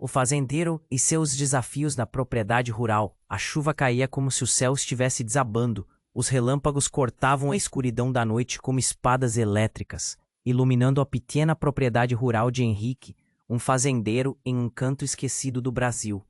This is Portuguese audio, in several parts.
o fazendeiro e seus desafios na propriedade rural. A chuva caía como se o céu estivesse desabando. Os relâmpagos cortavam a escuridão da noite como espadas elétricas, iluminando a pequena propriedade rural de Henrique, um fazendeiro em um canto esquecido do Brasil.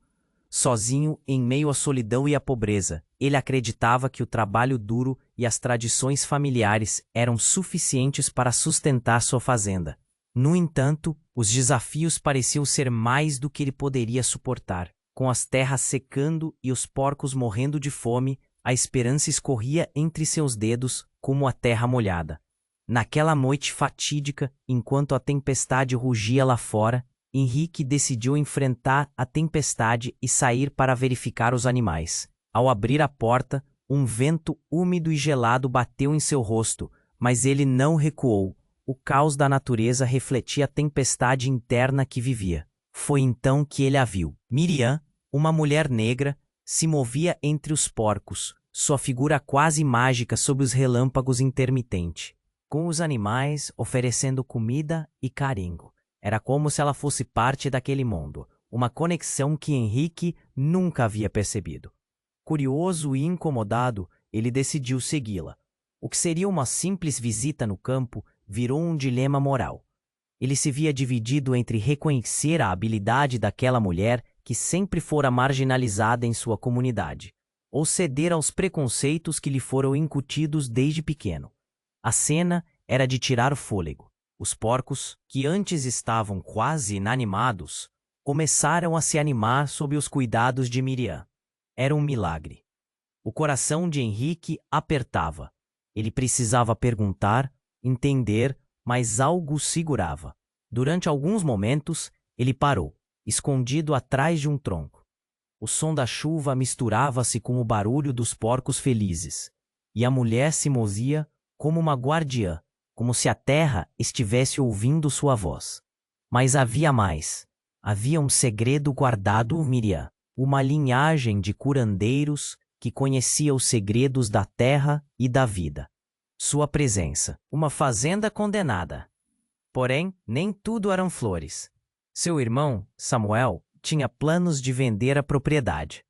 Sozinho, em meio à solidão e à pobreza, ele acreditava que o trabalho duro e as tradições familiares eram suficientes para sustentar sua fazenda. No entanto, os desafios pareciam ser mais do que ele poderia suportar. Com as terras secando e os porcos morrendo de fome, a esperança escorria entre seus dedos como a terra molhada. Naquela noite fatídica, enquanto a tempestade rugia lá fora, Henrique decidiu enfrentar a tempestade e sair para verificar os animais. Ao abrir a porta, um vento úmido e gelado bateu em seu rosto, mas ele não recuou. O caos da natureza refletia a tempestade interna que vivia. Foi então que ele a viu. Miriam, uma mulher negra, se movia entre os porcos, sua figura quase mágica sob os relâmpagos intermitentes, com os animais oferecendo comida e carinho. Era como se ela fosse parte daquele mundo, uma conexão que Henrique nunca havia percebido. Curioso e incomodado, ele decidiu segui-la. O que seria uma simples visita no campo virou um dilema moral. Ele se via dividido entre reconhecer a habilidade daquela mulher que sempre fora marginalizada em sua comunidade, ou ceder aos preconceitos que lhe foram incutidos desde pequeno. A cena era de tirar o fôlego. Os porcos, que antes estavam quase inanimados, começaram a se animar sob os cuidados de Miriam. Era um milagre. O coração de Henrique apertava. Ele precisava perguntar, entender, mas algo o segurava. Durante alguns momentos, ele parou, escondido atrás de um tronco. O som da chuva misturava-se com o barulho dos porcos felizes, e a mulher se movia como uma guardiã, como se a terra estivesse ouvindo sua voz. Mas havia mais. Havia um segredo guardado, Miriam, uma linhagem de curandeiros que conhecia os segredos da terra e da vida. Sua presença, uma fazenda condenada. Porém, nem tudo eram flores. Seu irmão, Samuel, tinha planos de vender a propriedade.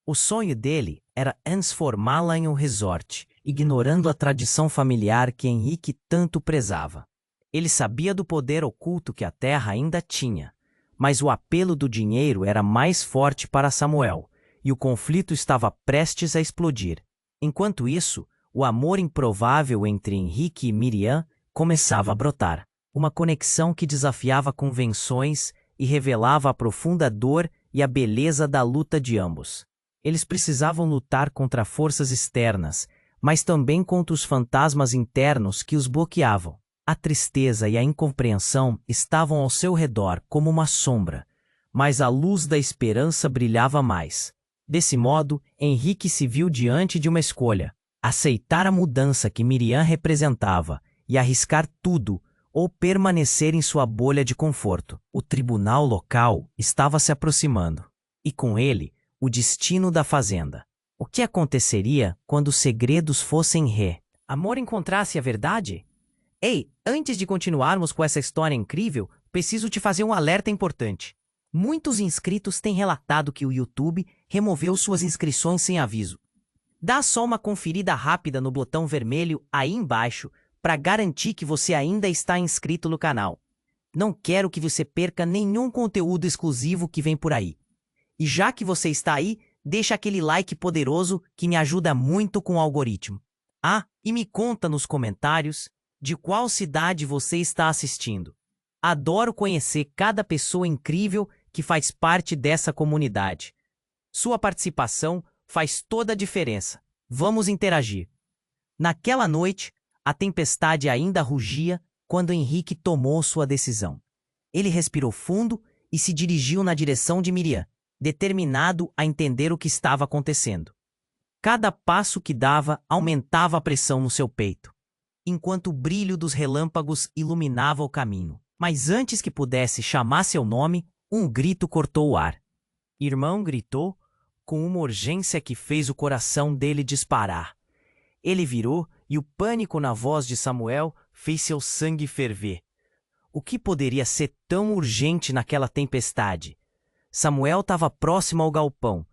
O sonho dele era transformá-la em um resort, ignorando a tradição familiar que Henrique tanto prezava. Ele sabia do poder oculto que a terra ainda tinha, mas o apelo do dinheiro era mais forte para Samuel, e o conflito estava prestes a explodir. Enquanto isso, o amor improvável entre Henrique e Miriam começava a brotar. Uma conexão que desafiava convenções e revelava a profunda dor e a beleza da luta de ambos. Eles precisavam lutar contra forças externas, mas também contra os fantasmas internos que os bloqueavam. A tristeza e a incompreensão estavam ao seu redor como uma sombra, mas a luz da esperança brilhava mais. Desse modo, Henrique se viu diante de uma escolha: aceitar a mudança que Miriam representava e arriscar tudo, ou permanecer em sua bolha de conforto. O tribunal local estava se aproximando, e com ele, o destino da fazenda. O que aconteceria quando os segredos fossem Amor encontrasse a verdade? Ei, antes de continuarmos com essa história incrível, preciso te fazer um alerta importante. Muitos inscritos têm relatado que o YouTube removeu suas inscrições sem aviso. Dá só uma conferida rápida no botão vermelho aí embaixo para garantir que você ainda está inscrito no canal. Não quero que você perca nenhum conteúdo exclusivo que vem por aí. E já que você está aí, deixa aquele like poderoso que me ajuda muito com o algoritmo. Ah, e me conta nos comentários de qual cidade você está assistindo. Adoro conhecer cada pessoa incrível que faz parte dessa comunidade. Sua participação faz toda a diferença. Vamos interagir. Naquela noite, a tempestade ainda rugia quando Henrique tomou sua decisão. Ele respirou fundo e se dirigiu na direção de Miriam, determinado a entender o que estava acontecendo. Cada passo que dava aumentava a pressão no seu peito, enquanto o brilho dos relâmpagos iluminava o caminho. Mas antes que pudesse chamar seu nome, um grito cortou o ar. Irmão gritou com uma urgência que fez o coração dele disparar. Ele virou e o pânico na voz de Samuel fez seu sangue ferver. O que poderia ser tão urgente naquela tempestade? Samuel estava próximo ao galpão,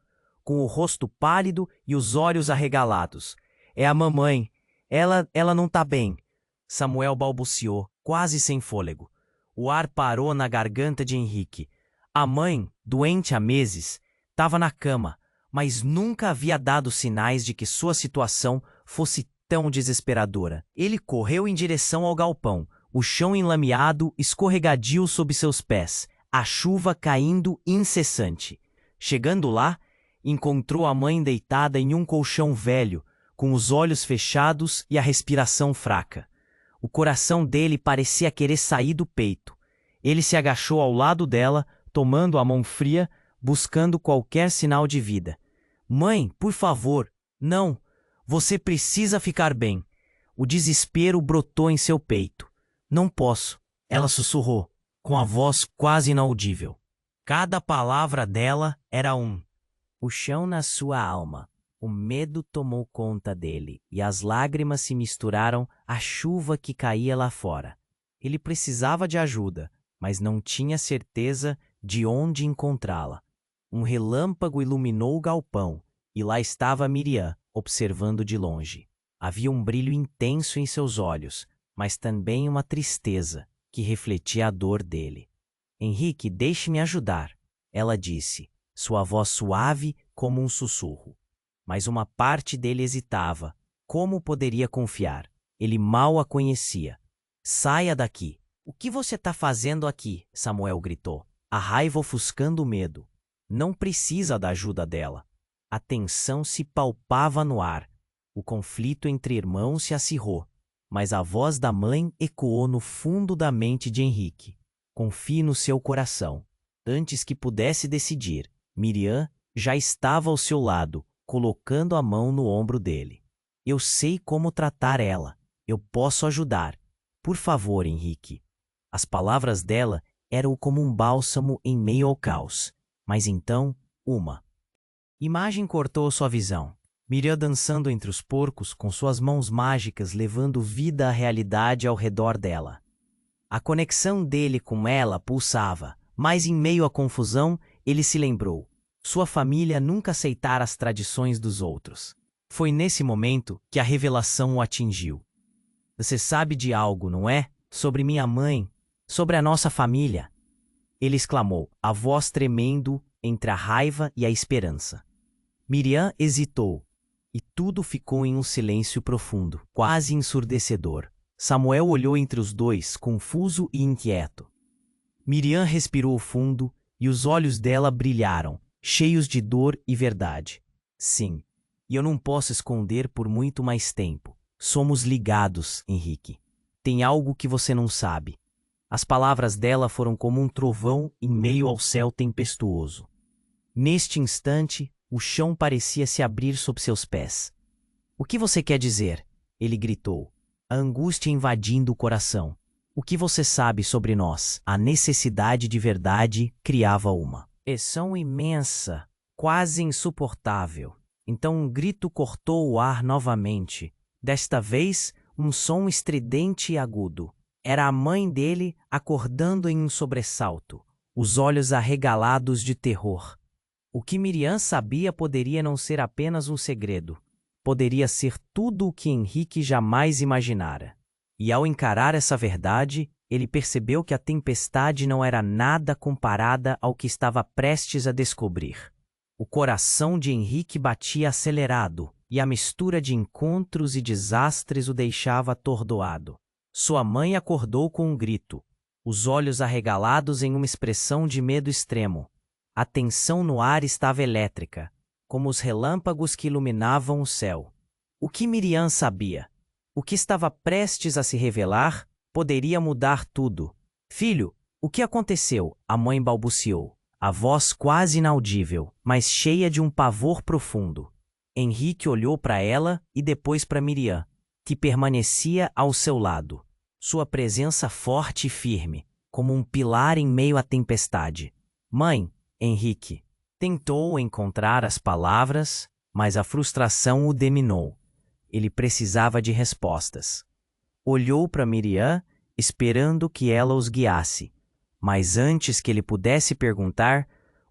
com o rosto pálido e os olhos arregalados. É a mamãe. Ela não tá bem. Samuel balbuciou, quase sem fôlego. O ar parou na garganta de Henrique. A mãe, doente há meses, estava na cama, mas nunca havia dado sinais de que sua situação fosse tão desesperadora. Ele correu em direção ao galpão, o chão enlameado, escorregadio sob seus pés, a chuva caindo incessante. Chegando lá, encontrou a mãe deitada em um colchão velho, com os olhos fechados e a respiração fraca. O coração dele parecia querer sair do peito. Ele se agachou ao lado dela, tomando a mão fria, buscando qualquer sinal de vida. Mãe, por favor, não! Você precisa ficar bem. O desespero brotou em seu peito. Não posso, ela sussurrou, com a voz quase inaudível. Cada palavra dela era o chão na sua alma. O medo tomou conta dele e as lágrimas se misturaram à chuva que caía lá fora. Ele precisava de ajuda, mas não tinha certeza de onde encontrá-la. Um relâmpago iluminou o galpão e lá estava Miriam, observando de longe. Havia um brilho intenso em seus olhos, mas também uma tristeza que refletia a dor dele. Henrique, deixe-me ajudar, ela disse, sua voz suave como um sussurro. Mas uma parte dele hesitava. Como poderia confiar? Ele mal a conhecia. Saia daqui. O que você está fazendo aqui? Samuel gritou, a raiva ofuscando o medo. Não precisa da ajuda dela. A tensão se palpava no ar. O conflito entre irmãos se acirrou, mas a voz da mãe ecoou no fundo da mente de Henrique. Confie no seu coração. Antes que pudesse decidir, Miriam já estava ao seu lado, colocando a mão no ombro dele. Eu sei como tratar ela. Eu posso ajudar. Por favor, Henrique. As palavras dela eram como um bálsamo em meio ao caos. Mas então, uma imagem cortou sua visão. Miriam dançando entre os porcos, com suas mãos mágicas levando vida à realidade ao redor dela. A conexão dele com ela pulsava, mas em meio à confusão, ele se lembrou. Sua família nunca aceitara as tradições dos outros. Foi nesse momento que a revelação o atingiu. Você sabe de algo, não é? Sobre minha mãe, sobre a nossa família. Ele exclamou, a voz tremendo entre a raiva e a esperança. Miriam hesitou, e tudo ficou em um silêncio profundo, quase ensurdecedor. Samuel olhou entre os dois, confuso e inquieto. Miriam respirou fundo e os olhos dela brilharam, cheios de dor e verdade. Sim, e eu não posso esconder por muito mais tempo. Somos ligados, Henrique. Tem algo que você não sabe. As palavras dela foram como um trovão em meio ao céu tempestuoso. Neste instante, o chão parecia se abrir sob seus pés. O que você quer dizer? Ele gritou, a angústia invadindo o coração. O que você sabe sobre nós? A necessidade de verdade criava uma pressão imensa, quase insuportável. Então um grito cortou o ar novamente. Desta vez, um som estridente e agudo. Era a mãe dele acordando em um sobressalto, os olhos arregalados de terror. O que Miriam sabia poderia não ser apenas um segredo. Poderia ser tudo o que Henrique jamais imaginara. E ao encarar essa verdade, ele percebeu que a tempestade não era nada comparada ao que estava prestes a descobrir. O coração de Henrique batia acelerado, e a mistura de encontros e desastres o deixava atordoado. Sua mãe acordou com um grito, os olhos arregalados em uma expressão de medo extremo. A tensão no ar estava elétrica, como os relâmpagos que iluminavam o céu. O que Miriam sabia? O que estava prestes a se revelar poderia mudar tudo. Filho, o que aconteceu? A mãe balbuciou, a voz quase inaudível, mas cheia de um pavor profundo. Henrique olhou para ela e depois para Miriam, que permanecia ao seu lado. Sua presença forte e firme, como um pilar em meio à tempestade. Mãe, Henrique tentou encontrar as palavras, mas a frustração o dominou. Ele precisava de respostas. Olhou para Miriam, esperando que ela os guiasse. Mas antes que ele pudesse perguntar,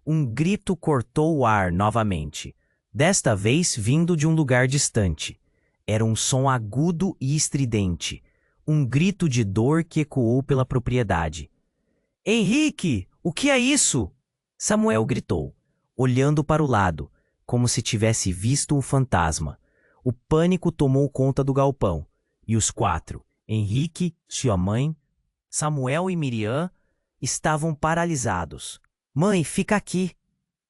Um grito cortou o ar novamente, desta vez vindo de um lugar distante. Era um som agudo e estridente, um grito de dor que ecoou pela propriedade. Henrique, o que é isso? Samuel gritou, olhando para o lado, como se tivesse visto um fantasma. O pânico tomou conta do galpão, e os quatro, Henrique, sua mãe, Samuel e Miriam, estavam paralisados. Mãe, fica aqui,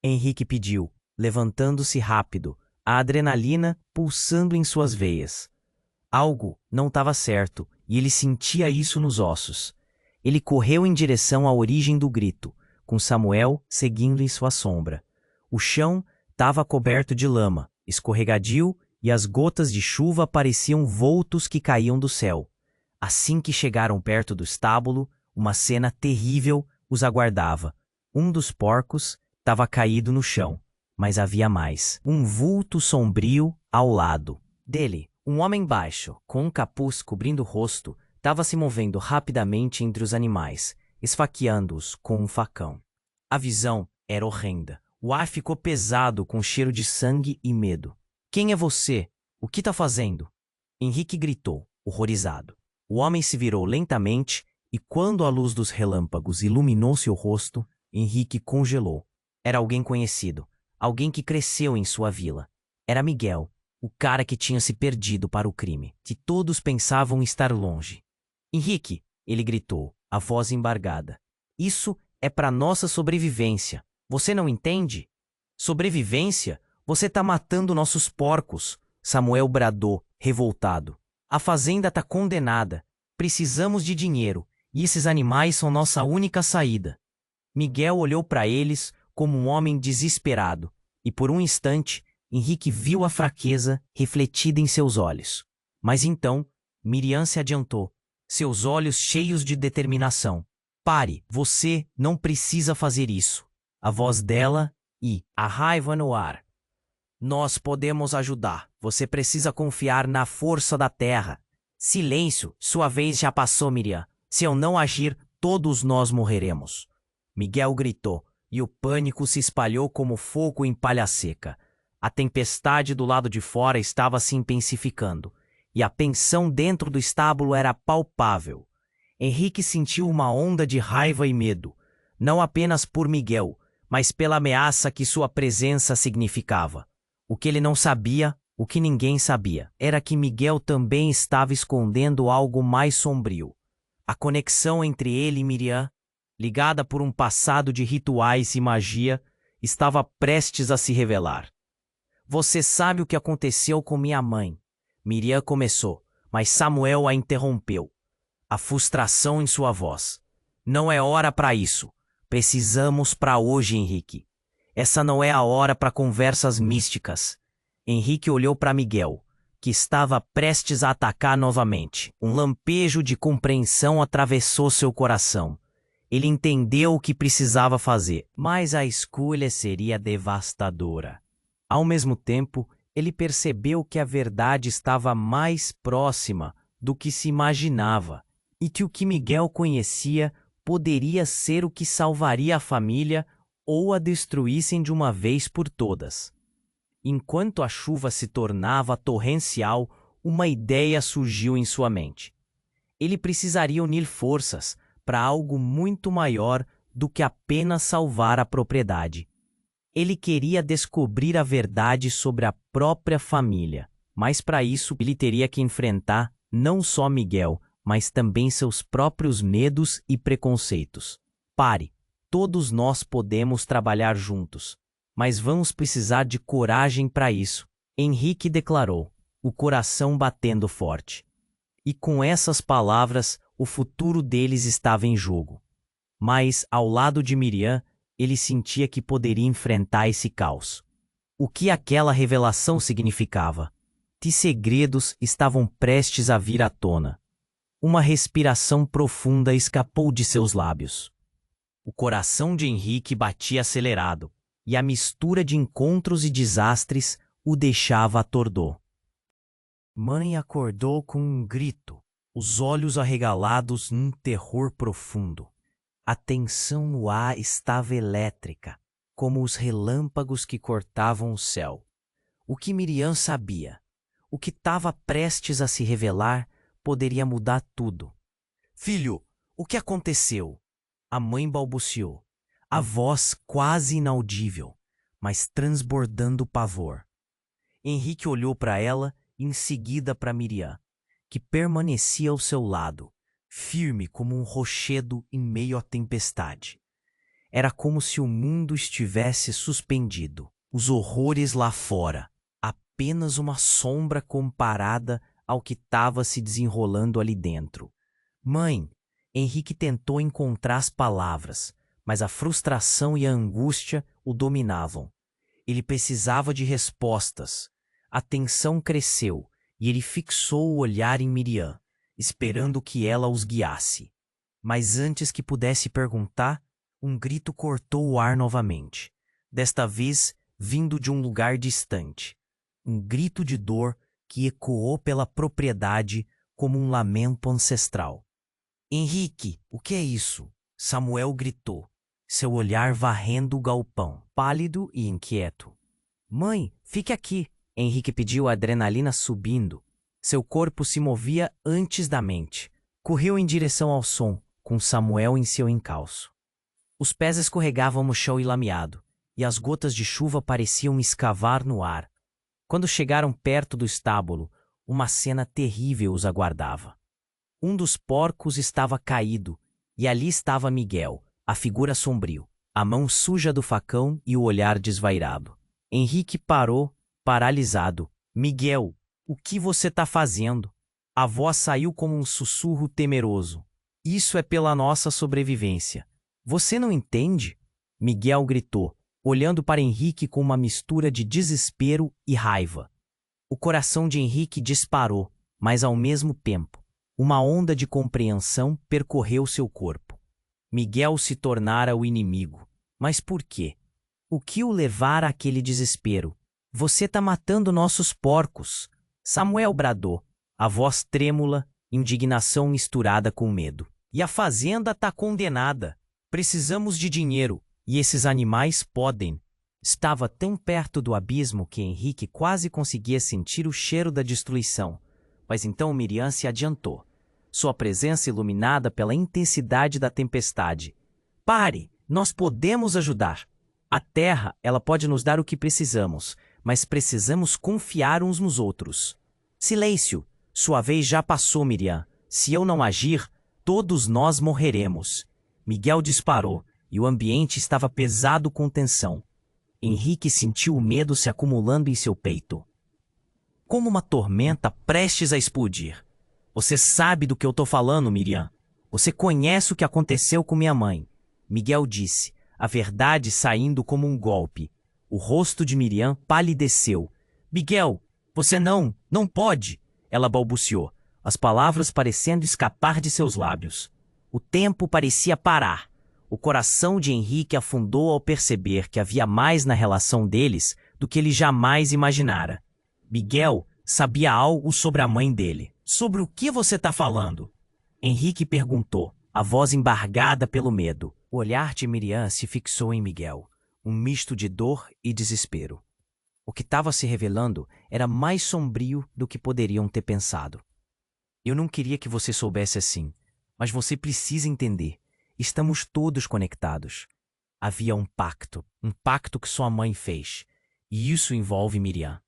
Henrique pediu, levantando-se rápido, a adrenalina pulsando em suas veias. Algo não estava certo, e ele sentia isso nos ossos. Ele correu em direção à origem do grito, com Samuel seguindo em sua sombra. O chão estava coberto de lama, escorregadio, e as gotas de chuva pareciam vultos que caíam do céu. Assim que chegaram perto do estábulo, uma cena terrível os aguardava. Um dos porcos estava caído no chão, mas havia mais. Um vulto sombrio ao lado dele. Um homem baixo, com um capuz cobrindo o rosto, estava se movendo rapidamente entre os animais, esfaqueando-os com um facão. A visão era horrenda. O ar ficou pesado com cheiro de sangue e medo. Quem é você? O que está fazendo? Henrique gritou, horrorizado. O homem se virou lentamente e quando a luz dos relâmpagos iluminou seu rosto, Henrique congelou. Era alguém conhecido, alguém que cresceu em sua vila. Era Miguel, o cara que tinha se perdido para o crime, que todos pensavam estar longe. Henrique, ele gritou, a voz embargada. Isso é para nossa sobrevivência. Você não entende? Sobrevivência? Você tá matando nossos porcos, Samuel bradou, revoltado. A fazenda tá condenada. Precisamos de dinheiro, e esses animais são nossa única saída. Miguel olhou para eles como um homem desesperado, e por um instante, Henrique viu a fraqueza refletida em seus olhos. Mas então, Miriam se adiantou, seus olhos cheios de determinação. Pare, você não precisa fazer isso. A voz dela e a raiva no ar. Nós podemos ajudar. Você precisa confiar na força da terra. Silêncio, sua vez já passou, Miriam. Se eu não agir, todos nós morreremos. Miguel gritou, e o pânico se espalhou como fogo em palha seca. A tempestade do lado de fora estava se intensificando, e a tensão dentro do estábulo era palpável. Henrique sentiu uma onda de raiva e medo, não apenas por Miguel, mas pela ameaça que sua presença significava. O que ele não sabia, o que ninguém sabia, era que Miguel também estava escondendo algo mais sombrio. A conexão entre ele e Miriam, ligada por um passado de rituais e magia, estava prestes a se revelar. Você sabe o que aconteceu com minha mãe. Miriam começou, mas Samuel a interrompeu. A frustração em sua voz. Não é hora para isso. Precisamos para hoje, Henrique. Essa não é a hora para conversas místicas. Henrique olhou para Miguel, que estava prestes a atacar novamente. Um lampejo de compreensão atravessou seu coração. Ele entendeu o que precisava fazer, mas a escolha seria devastadora. Ao mesmo tempo, ele percebeu que a verdade estava mais próxima do que se imaginava e que o que Miguel conhecia poderia ser o que salvaria a família ou a destruíssem de uma vez por todas. Enquanto a chuva se tornava torrencial, uma ideia surgiu em sua mente. Ele precisaria unir forças para algo muito maior do que apenas salvar a propriedade. Ele queria descobrir a verdade sobre a própria família, mas para isso ele teria que enfrentar não só Miguel, mas também seus próprios medos e preconceitos. Pare, todos nós podemos trabalhar juntos, mas vamos precisar de coragem para isso, Henrique declarou, o coração batendo forte. E com essas palavras, o futuro deles estava em jogo. Mas, ao lado de Miriam, ele sentia que poderia enfrentar esse caos. O que aquela revelação significava? Que segredos estavam prestes a vir à tona? Uma respiração profunda escapou de seus lábios. O coração de Henrique batia acelerado, e a mistura de encontros e desastres o deixava atordoado. Mãe acordou com um grito, os olhos arregalados num terror profundo. A tensão no ar estava elétrica, como os relâmpagos que cortavam o céu. O que Miriam sabia, o que estava prestes a se revelar, poderia mudar tudo. Filho, o que aconteceu? A mãe balbuciou, a voz quase inaudível, mas transbordando pavor. Henrique olhou para ela e em seguida para Miriam, que permanecia ao seu lado, firme como um rochedo em meio à tempestade. Era como se o mundo estivesse suspendido, os horrores lá fora, apenas uma sombra comparada ao que estava se desenrolando ali dentro. Mãe, Henrique tentou encontrar as palavras, mas a frustração e a angústia o dominavam. Ele precisava de respostas. A tensão cresceu e ele fixou o olhar em Miriam, esperando que ela os guiasse. Mas antes que pudesse perguntar, um grito cortou o ar novamente, desta vez vindo de um lugar distante. Um grito de dor que ecoou pela propriedade como um lamento ancestral. Henrique, o que é isso? Samuel gritou, seu olhar varrendo o galpão, pálido e inquieto. Mãe, fique aqui, Henrique pediu, a adrenalina subindo. Seu corpo se movia antes da mente. Correu em direção ao som, com Samuel em seu encalço. Os pés escorregavam no chão ilameado, e as gotas de chuva pareciam escavar no ar. Quando chegaram perto do estábulo, uma cena terrível os aguardava. Um dos porcos estava caído, e ali estava Miguel, a figura sombrio, a mão suja do facão e o olhar desvairado. Henrique parou, paralisado. Miguel, o que você está fazendo? A voz saiu como um sussurro temeroso. Isso é pela nossa sobrevivência. Você não entende? Miguel gritou, olhando para Henrique com uma mistura de desespero e raiva. O coração de Henrique disparou, mas ao mesmo tempo, uma onda de compreensão percorreu seu corpo. Miguel se tornara o inimigo. Mas por quê? O que o levara àquele desespero? Você tá matando nossos porcos! Samuel bradou, a voz trêmula, indignação misturada com medo. E a fazenda tá condenada. Precisamos de dinheiro, e esses animais podem. Estava tão perto do abismo que Henrique quase conseguia sentir o cheiro da destruição. Mas então Miriam se adiantou, sua presença iluminada pela intensidade da tempestade. Pare! Nós podemos ajudar. A terra, ela pode nos dar o que precisamos, mas precisamos confiar uns nos outros. Silêncio! Sua vez já passou, Miriam. Se eu não agir, todos nós morreremos. Miguel disparou, e o ambiente estava pesado com tensão. Henrique sentiu o medo se acumulando em seu peito. Como uma tormenta prestes a explodir. Você sabe do que eu tô falando, Miriam. Você conhece o que aconteceu com minha mãe. Miguel disse, a verdade saindo como um golpe. O rosto de Miriam palideceu. Miguel, você não pode! Ela balbuciou, as palavras parecendo escapar de seus lábios. O tempo parecia parar. O coração de Henrique afundou ao perceber que havia mais na relação deles do que ele jamais imaginara. Miguel sabia algo sobre a mãe dele. Sobre o que você está falando? Henrique perguntou, a voz embargada pelo medo. O olhar de Miriam se fixou em Miguel, um misto de dor e desespero. O que estava se revelando era mais sombrio do que poderiam ter pensado. Eu não queria que você soubesse assim, mas você precisa entender. Estamos todos conectados. Havia um pacto que sua mãe fez, e isso envolve Miriam.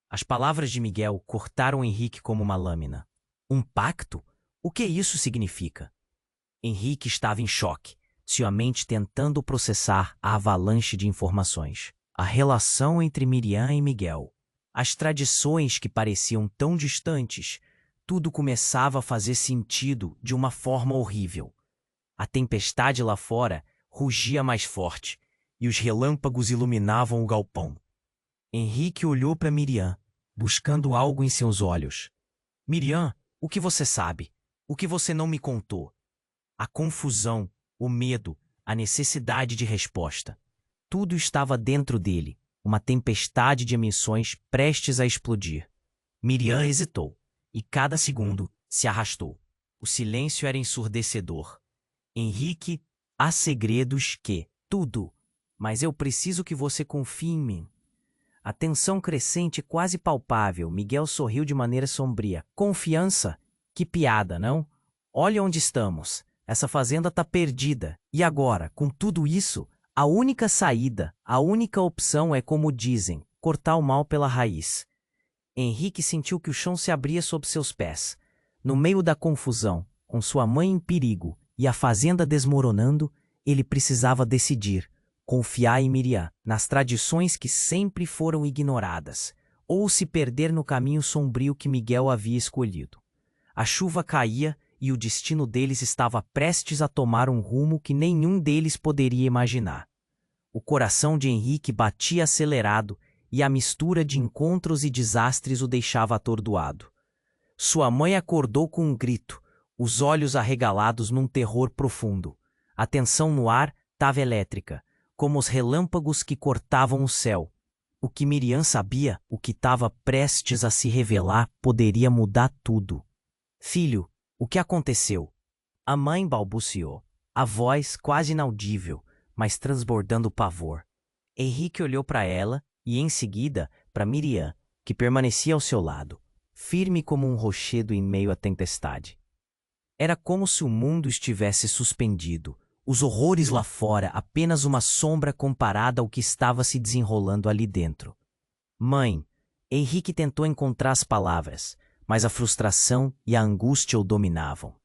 As palavras de Miguel cortaram Henrique como uma lâmina. Um pacto? O que isso significa? Henrique estava em choque, sua mente tentando processar a avalanche de informações. A relação entre Miriam e Miguel. As tradições que pareciam tão distantes. Tudo começava a fazer sentido de uma forma horrível. A tempestade lá fora rugia mais forte, e os relâmpagos iluminavam o galpão. Henrique olhou para Miriam, buscando algo em seus olhos. Miriam, o que você sabe? O que você não me contou? A confusão, o medo, a necessidade de resposta. Tudo estava dentro dele, uma tempestade de emoções prestes a explodir. Miriam hesitou, e cada segundo se arrastou. O silêncio era ensurdecedor. Henrique, há segredos que tudo, Mas eu preciso que você confie em mim. A tensão crescente, quase palpável, Miguel sorriu de maneira sombria. Confiança? Que piada, não? Olha onde estamos. Essa fazenda tá perdida. E agora, com tudo isso, a única saída, a única opção é, como dizem, cortar o mal pela raiz. Henrique sentiu que o chão se abria sob seus pés. No meio da confusão, com sua mãe em perigo e a fazenda desmoronando, ele precisava decidir. Confiar em Miriam, nas tradições que sempre foram ignoradas, ou se perder no caminho sombrio que Miguel havia escolhido. A chuva caía e o destino deles estava prestes a tomar um rumo que nenhum deles poderia imaginar. O coração de Henrique batia acelerado e a mistura de encontros e desastres o deixava atordoado. Sua mãe acordou com um grito, os olhos arregalados num terror profundo. A tensão no ar estava elétrica, como os relâmpagos que cortavam o céu. O que Miriam sabia, o que estava prestes a se revelar, poderia mudar tudo. Filho, o que aconteceu? A mãe balbuciou, a voz quase inaudível, mas transbordando pavor. Henrique olhou para ela e, em seguida, para Miriam, que permanecia ao seu lado, firme como um rochedo em meio à tempestade. Era como se o mundo estivesse suspendido. Os horrores lá fora, apenas uma sombra comparada ao que estava se desenrolando ali dentro. Mãe, Henrique tentou encontrar as palavras, mas a frustração e a angústia o dominavam.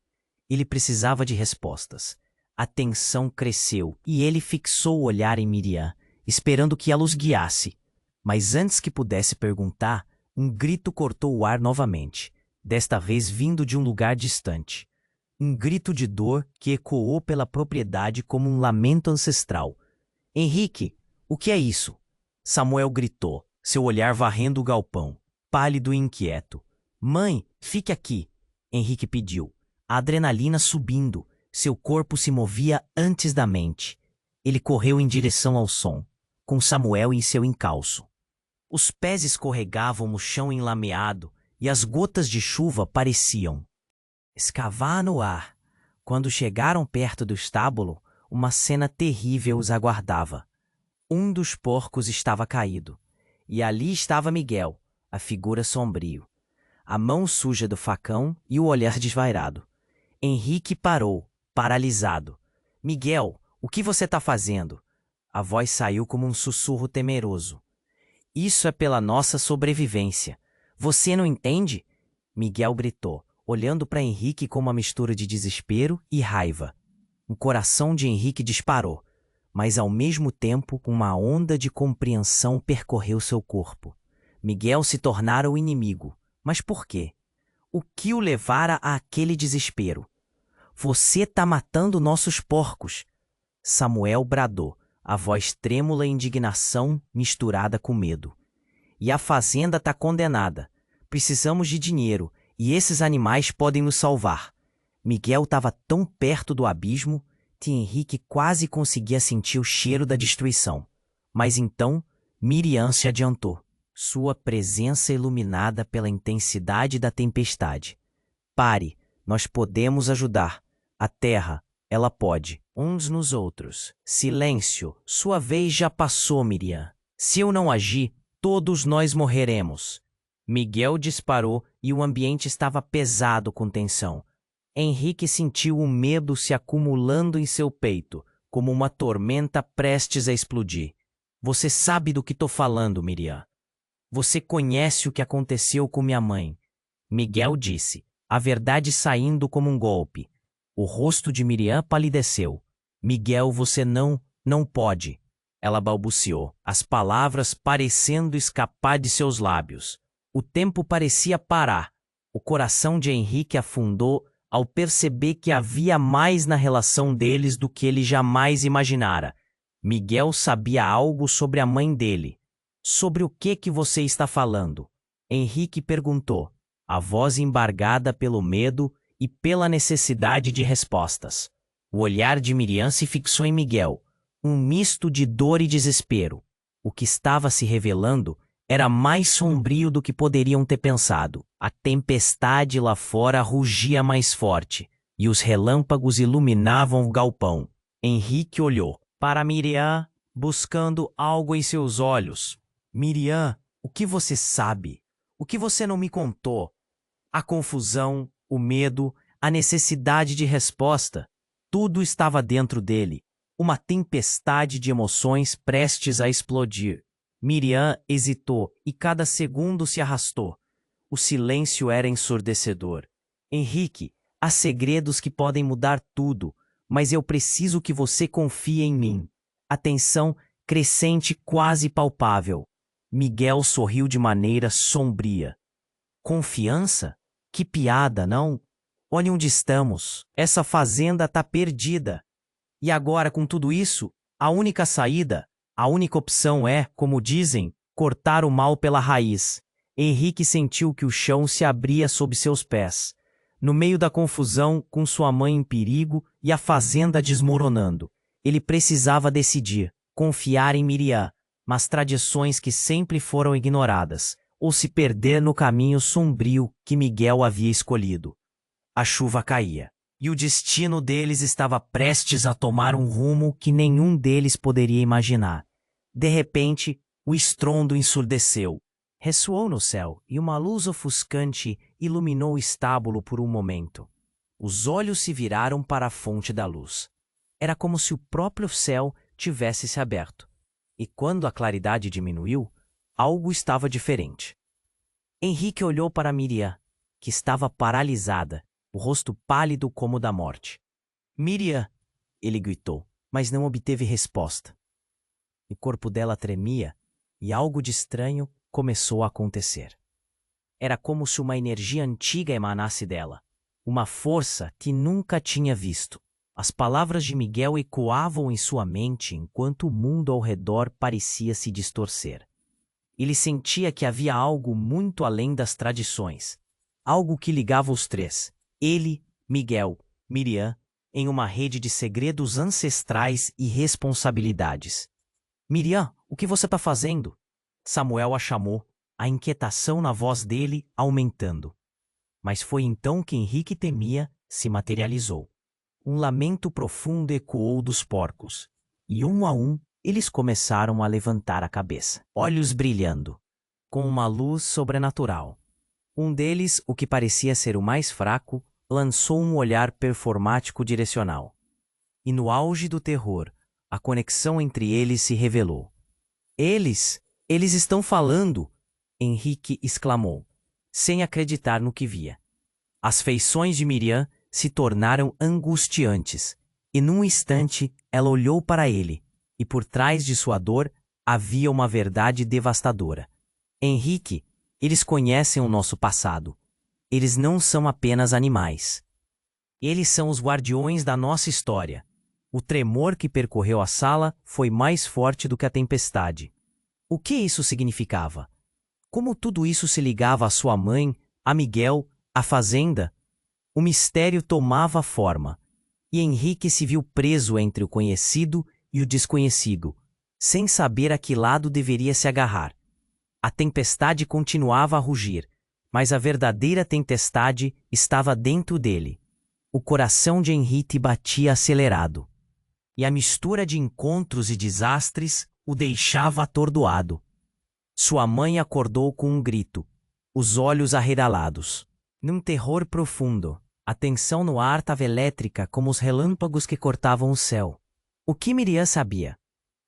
Ele precisava de respostas. A tensão cresceu e ele fixou o olhar em Miriam, esperando que ela os guiasse. Mas antes que pudesse perguntar, um grito cortou o ar novamente, desta vez vindo de um lugar distante. Um grito de dor que ecoou pela propriedade como um lamento ancestral. Henrique, o que é isso? Samuel gritou, seu olhar varrendo o galpão, pálido e inquieto. Mãe, fique aqui, Henrique pediu, a adrenalina subindo, seu corpo se movia antes da mente. Ele correu em direção ao som, com Samuel em seu encalço. Os pés escorregavam no chão enlameado e as gotas de chuva pareciam escavar no ar. Quando chegaram perto do estábulo, uma cena terrível os aguardava. Um dos porcos estava caído, e ali estava Miguel, a figura sombrio, a mão suja do facão e o olhar desvairado. Henrique parou, paralisado. Miguel, o que você está fazendo? A voz saiu como um sussurro temeroso. Isso é pela nossa sobrevivência. Você não entende? Miguel gritou, olhando para Henrique com uma mistura de desespero e raiva. O coração de Henrique disparou, mas ao mesmo tempo uma onda de compreensão percorreu seu corpo. Miguel se tornara o inimigo. Mas por quê? O que o levara àquele desespero? Você tá matando nossos porcos! Samuel bradou, a voz trêmula em indignação misturada com medo. E a fazenda tá condenada. Precisamos de dinheiro. E esses animais podem nos salvar. Miguel estava tão perto do abismo que Henrique quase conseguia sentir o cheiro da destruição. Mas então, Miriam se adiantou, sua presença iluminada pela intensidade da tempestade. Pare, nós podemos ajudar. A terra, ela pode, uns nos outros. Silêncio, sua vez já passou, Miriam. Se eu não agir, todos nós morreremos. Miguel disparou e o ambiente estava pesado com tensão. Henrique sentiu o medo se acumulando em seu peito, como uma tormenta prestes a explodir. Você sabe do que estou falando, Miriam. Você conhece o que aconteceu com minha mãe. Miguel disse, a verdade saindo como um golpe. O rosto de Miriam palideceu. Miguel, você não pode. Ela balbuciou, as palavras parecendo escapar de seus lábios. O tempo parecia parar. O coração de Henrique afundou ao perceber que havia mais na relação deles do que ele jamais imaginara. Miguel sabia algo sobre a mãe dele. Sobre o que você está falando? Henrique perguntou, a voz embargada pelo medo e pela necessidade de respostas. O olhar de Miriam se fixou em Miguel, um misto de dor e desespero. O que estava se revelando era mais sombrio do que poderiam ter pensado. A tempestade lá fora rugia mais forte, e os relâmpagos iluminavam o galpão. Henrique olhou para Miriam buscando algo em seus olhos. Miriam, o que você sabe? O que você não me contou? A confusão, o medo, a necessidade de resposta. Tudo estava dentro dele. Uma tempestade de emoções prestes a explodir. Miriam hesitou e cada segundo se arrastou. O silêncio era ensurdecedor. Henrique, há segredos que podem mudar tudo, mas eu preciso que você confie em mim. A tensão crescente, quase palpável. Miguel sorriu de maneira sombria. Confiança? Que piada, não? Olhe onde estamos. Essa fazenda tá perdida. E agora, com tudo isso, a única saída, a única opção é, como dizem, cortar o mal pela raiz. Henrique sentiu que o chão se abria sob seus pés. No meio da confusão, com sua mãe em perigo e a fazenda desmoronando, ele precisava decidir, confiar em Miriam, mas tradições que sempre foram ignoradas, ou se perder no caminho sombrio que Miguel havia escolhido. A chuva caía, e o destino deles estava prestes a tomar um rumo que nenhum deles poderia imaginar. De repente, o estrondo ensurdeceu. Ressoou no céu, e uma luz ofuscante iluminou o estábulo por um momento. Os olhos se viraram para a fonte da luz. Era como se o próprio céu tivesse se aberto. E quando a claridade diminuiu, algo estava diferente. Henrique olhou para Miriam, que estava paralisada, o rosto pálido como o da morte. Miriam! Ele gritou, mas não obteve resposta. O corpo dela tremia, e algo de estranho começou a acontecer. Era como se uma energia antiga emanasse dela, uma força que nunca tinha visto. As palavras de Miguel ecoavam em sua mente enquanto o mundo ao redor parecia se distorcer. Ele sentia que havia algo muito além das tradições, algo que ligava os três, ele, Miguel, Miriam, em uma rede de segredos ancestrais e responsabilidades. Miriam, o que você está fazendo? Samuel a chamou, a inquietação na voz dele aumentando. Mas foi então que Henrique temia se materializou. Um lamento profundo ecoou dos porcos, e um a um eles começaram a levantar a cabeça, olhos brilhando, com uma luz sobrenatural. Um deles, o que parecia ser o mais fraco, lançou um olhar performático direcional. E no auge do terror, a conexão entre eles se revelou. Eles estão falando! Henrique exclamou, sem acreditar no que via. As feições de Miriam se tornaram angustiantes, e num instante ela olhou para ele, e por trás de sua dor havia uma verdade devastadora. Henrique, eles conhecem o nosso passado. Eles não são apenas animais. Eles são os guardiões da nossa história. O tremor que percorreu a sala foi mais forte do que a tempestade. O que isso significava? Como tudo isso se ligava à sua mãe, a Miguel, à fazenda? O mistério tomava forma, e Henrique se viu preso entre o conhecido e o desconhecido, sem saber a que lado deveria se agarrar. A tempestade continuava a rugir, mas a verdadeira tempestade estava dentro dele. O coração de Henrique batia acelerado, e a mistura de encontros e desastres o deixava atordoado. Sua mãe acordou com um grito, os olhos arregalados. Num terror profundo, a tensão no ar estava elétrica como os relâmpagos que cortavam o céu. O que Miriam sabia?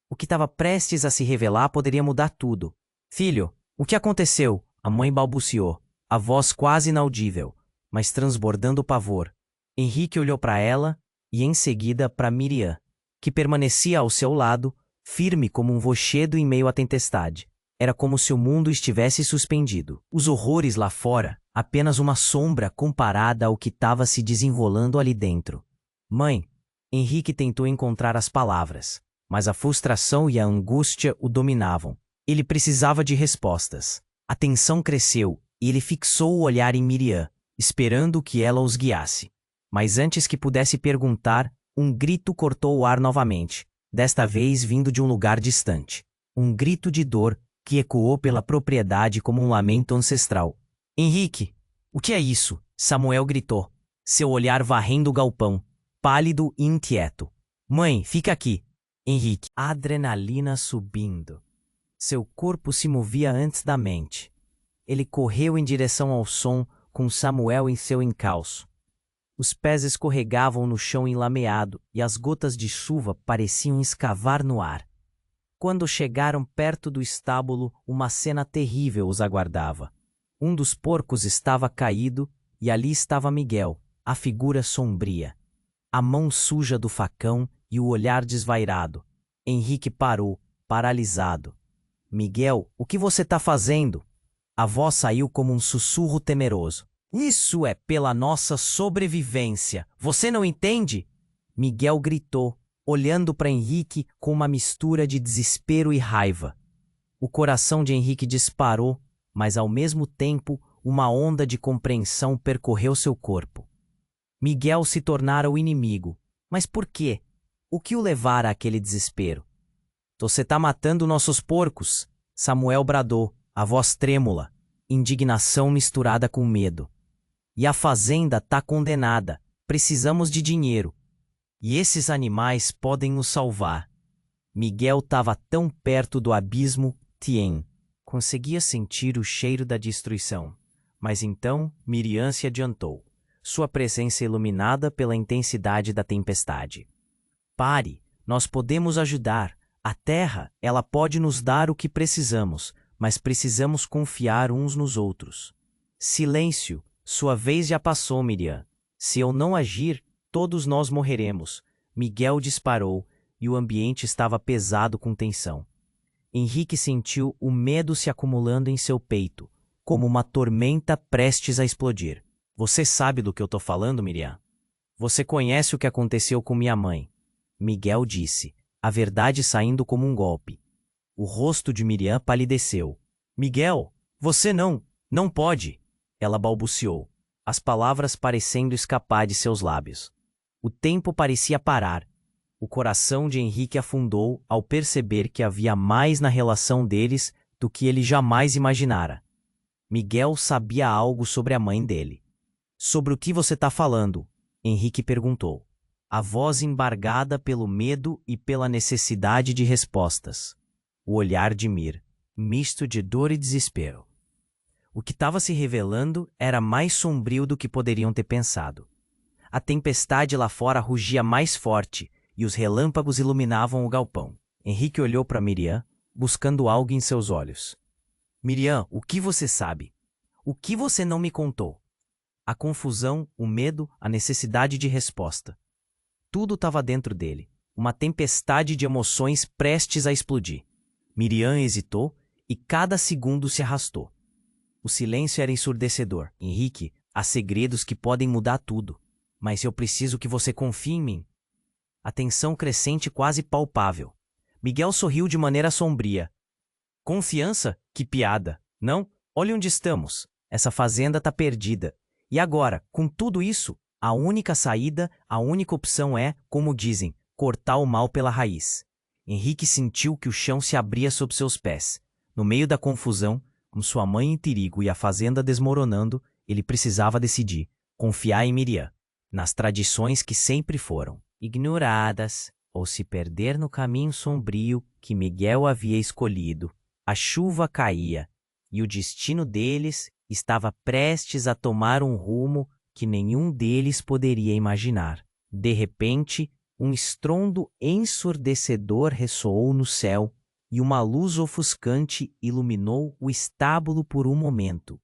O que estava prestes a se revelar poderia mudar tudo. Filho, o que aconteceu? A mãe balbuciou, a voz quase inaudível, mas transbordando pavor. Henrique olhou para ela e em seguida para Miriam, que permanecia ao seu lado, firme como um rochedo em meio à tempestade. Era como se o mundo estivesse suspendido. Os horrores lá fora, apenas uma sombra comparada ao que estava se desenrolando ali dentro. Mãe, Henrique tentou encontrar as palavras, mas a frustração e a angústia o dominavam. Ele precisava de respostas. A tensão cresceu e ele fixou o olhar em Miriam, esperando que ela os guiasse. Mas antes que pudesse perguntar, um grito cortou o ar novamente, desta vez vindo de um lugar distante. Um grito de dor que ecoou pela propriedade como um lamento ancestral. Henrique, o que é isso? Samuel gritou, seu olhar varrendo o galpão, pálido e inquieto. Mãe, fica aqui. Henrique, a adrenalina subindo. Seu corpo se movia antes da mente. Ele correu em direção ao som, com Samuel em seu encalço. Os pés escorregavam no chão enlameado e as gotas de chuva pareciam escavar no ar. Quando chegaram perto do estábulo, uma cena terrível os aguardava. Um dos porcos estava caído e ali estava Miguel, a figura sombria. A mão suja do facão e o olhar desvairado. Henrique parou, paralisado. Miguel, o que você está fazendo? A voz saiu como um sussurro temeroso. Isso é pela nossa sobrevivência. Você não entende? Miguel gritou, olhando para Henrique com uma mistura de desespero e raiva. O coração de Henrique disparou, mas ao mesmo tempo uma onda de compreensão percorreu seu corpo. Miguel se tornara o inimigo. Mas por quê? O que o levara àquele desespero? Você tá matando nossos porcos, Samuel bradou, a voz trêmula, indignação misturada com medo. E a fazenda tá condenada, precisamos de dinheiro. E esses animais podem nos salvar. Miguel estava tão perto do abismo, Tien. Conseguia sentir o cheiro da destruição. Mas então Miriam se adiantou, sua presença iluminada pela intensidade da tempestade. Pare, nós podemos ajudar. A terra, ela pode nos dar o que precisamos, mas precisamos confiar uns nos outros. Silêncio, sua vez já passou, Miriam. Se eu não agir, todos nós morreremos. Miguel disparou e o ambiente estava pesado com tensão. Henrique sentiu o medo se acumulando em seu peito, como uma tormenta prestes a explodir. Você sabe do que eu estou falando, Miriam? Você conhece o que aconteceu com minha mãe? Miguel disse, a verdade saindo como um golpe. O rosto de Miriam palideceu. Miguel, você não pode! Ela balbuciou, as palavras parecendo escapar de seus lábios. O tempo parecia parar. O coração de Henrique afundou ao perceber que havia mais na relação deles do que ele jamais imaginara. Miguel sabia algo sobre a mãe dele. Sobre o que você está falando? Henrique perguntou, a voz embargada pelo medo e pela necessidade de respostas. O olhar de Mir, misto de dor e desespero. O que estava se revelando era mais sombrio do que poderiam ter pensado. A tempestade lá fora rugia mais forte e os relâmpagos iluminavam o galpão. Henrique olhou para Miriam, buscando algo em seus olhos. Miriam, o que você sabe? O que você não me contou? A confusão, o medo, a necessidade de resposta. Tudo estava dentro dele, uma tempestade de emoções prestes a explodir. Miriam hesitou e cada segundo se arrastou. O silêncio era ensurdecedor. Henrique, há segredos que podem mudar tudo. Mas eu preciso que você confie em mim. A tensão crescente quase palpável. Miguel sorriu de maneira sombria. Confiança? Que piada. Não? Olha onde estamos. Essa fazenda tá perdida. E agora, com tudo isso, a única saída, a única opção é, como dizem, cortar o mal pela raiz. Henrique sentiu que o chão se abria sob seus pés. No meio da confusão, com sua mãe em perigo e a fazenda desmoronando, ele precisava decidir, confiar em Miriam, nas tradições que sempre foram ignoradas, ou se perder no caminho sombrio que Miguel havia escolhido. A chuva caía, e o destino deles estava prestes a tomar um rumo que nenhum deles poderia imaginar. De repente, um estrondo ensurdecedor ressoou no céu e uma luz ofuscante iluminou o estábulo por um momento.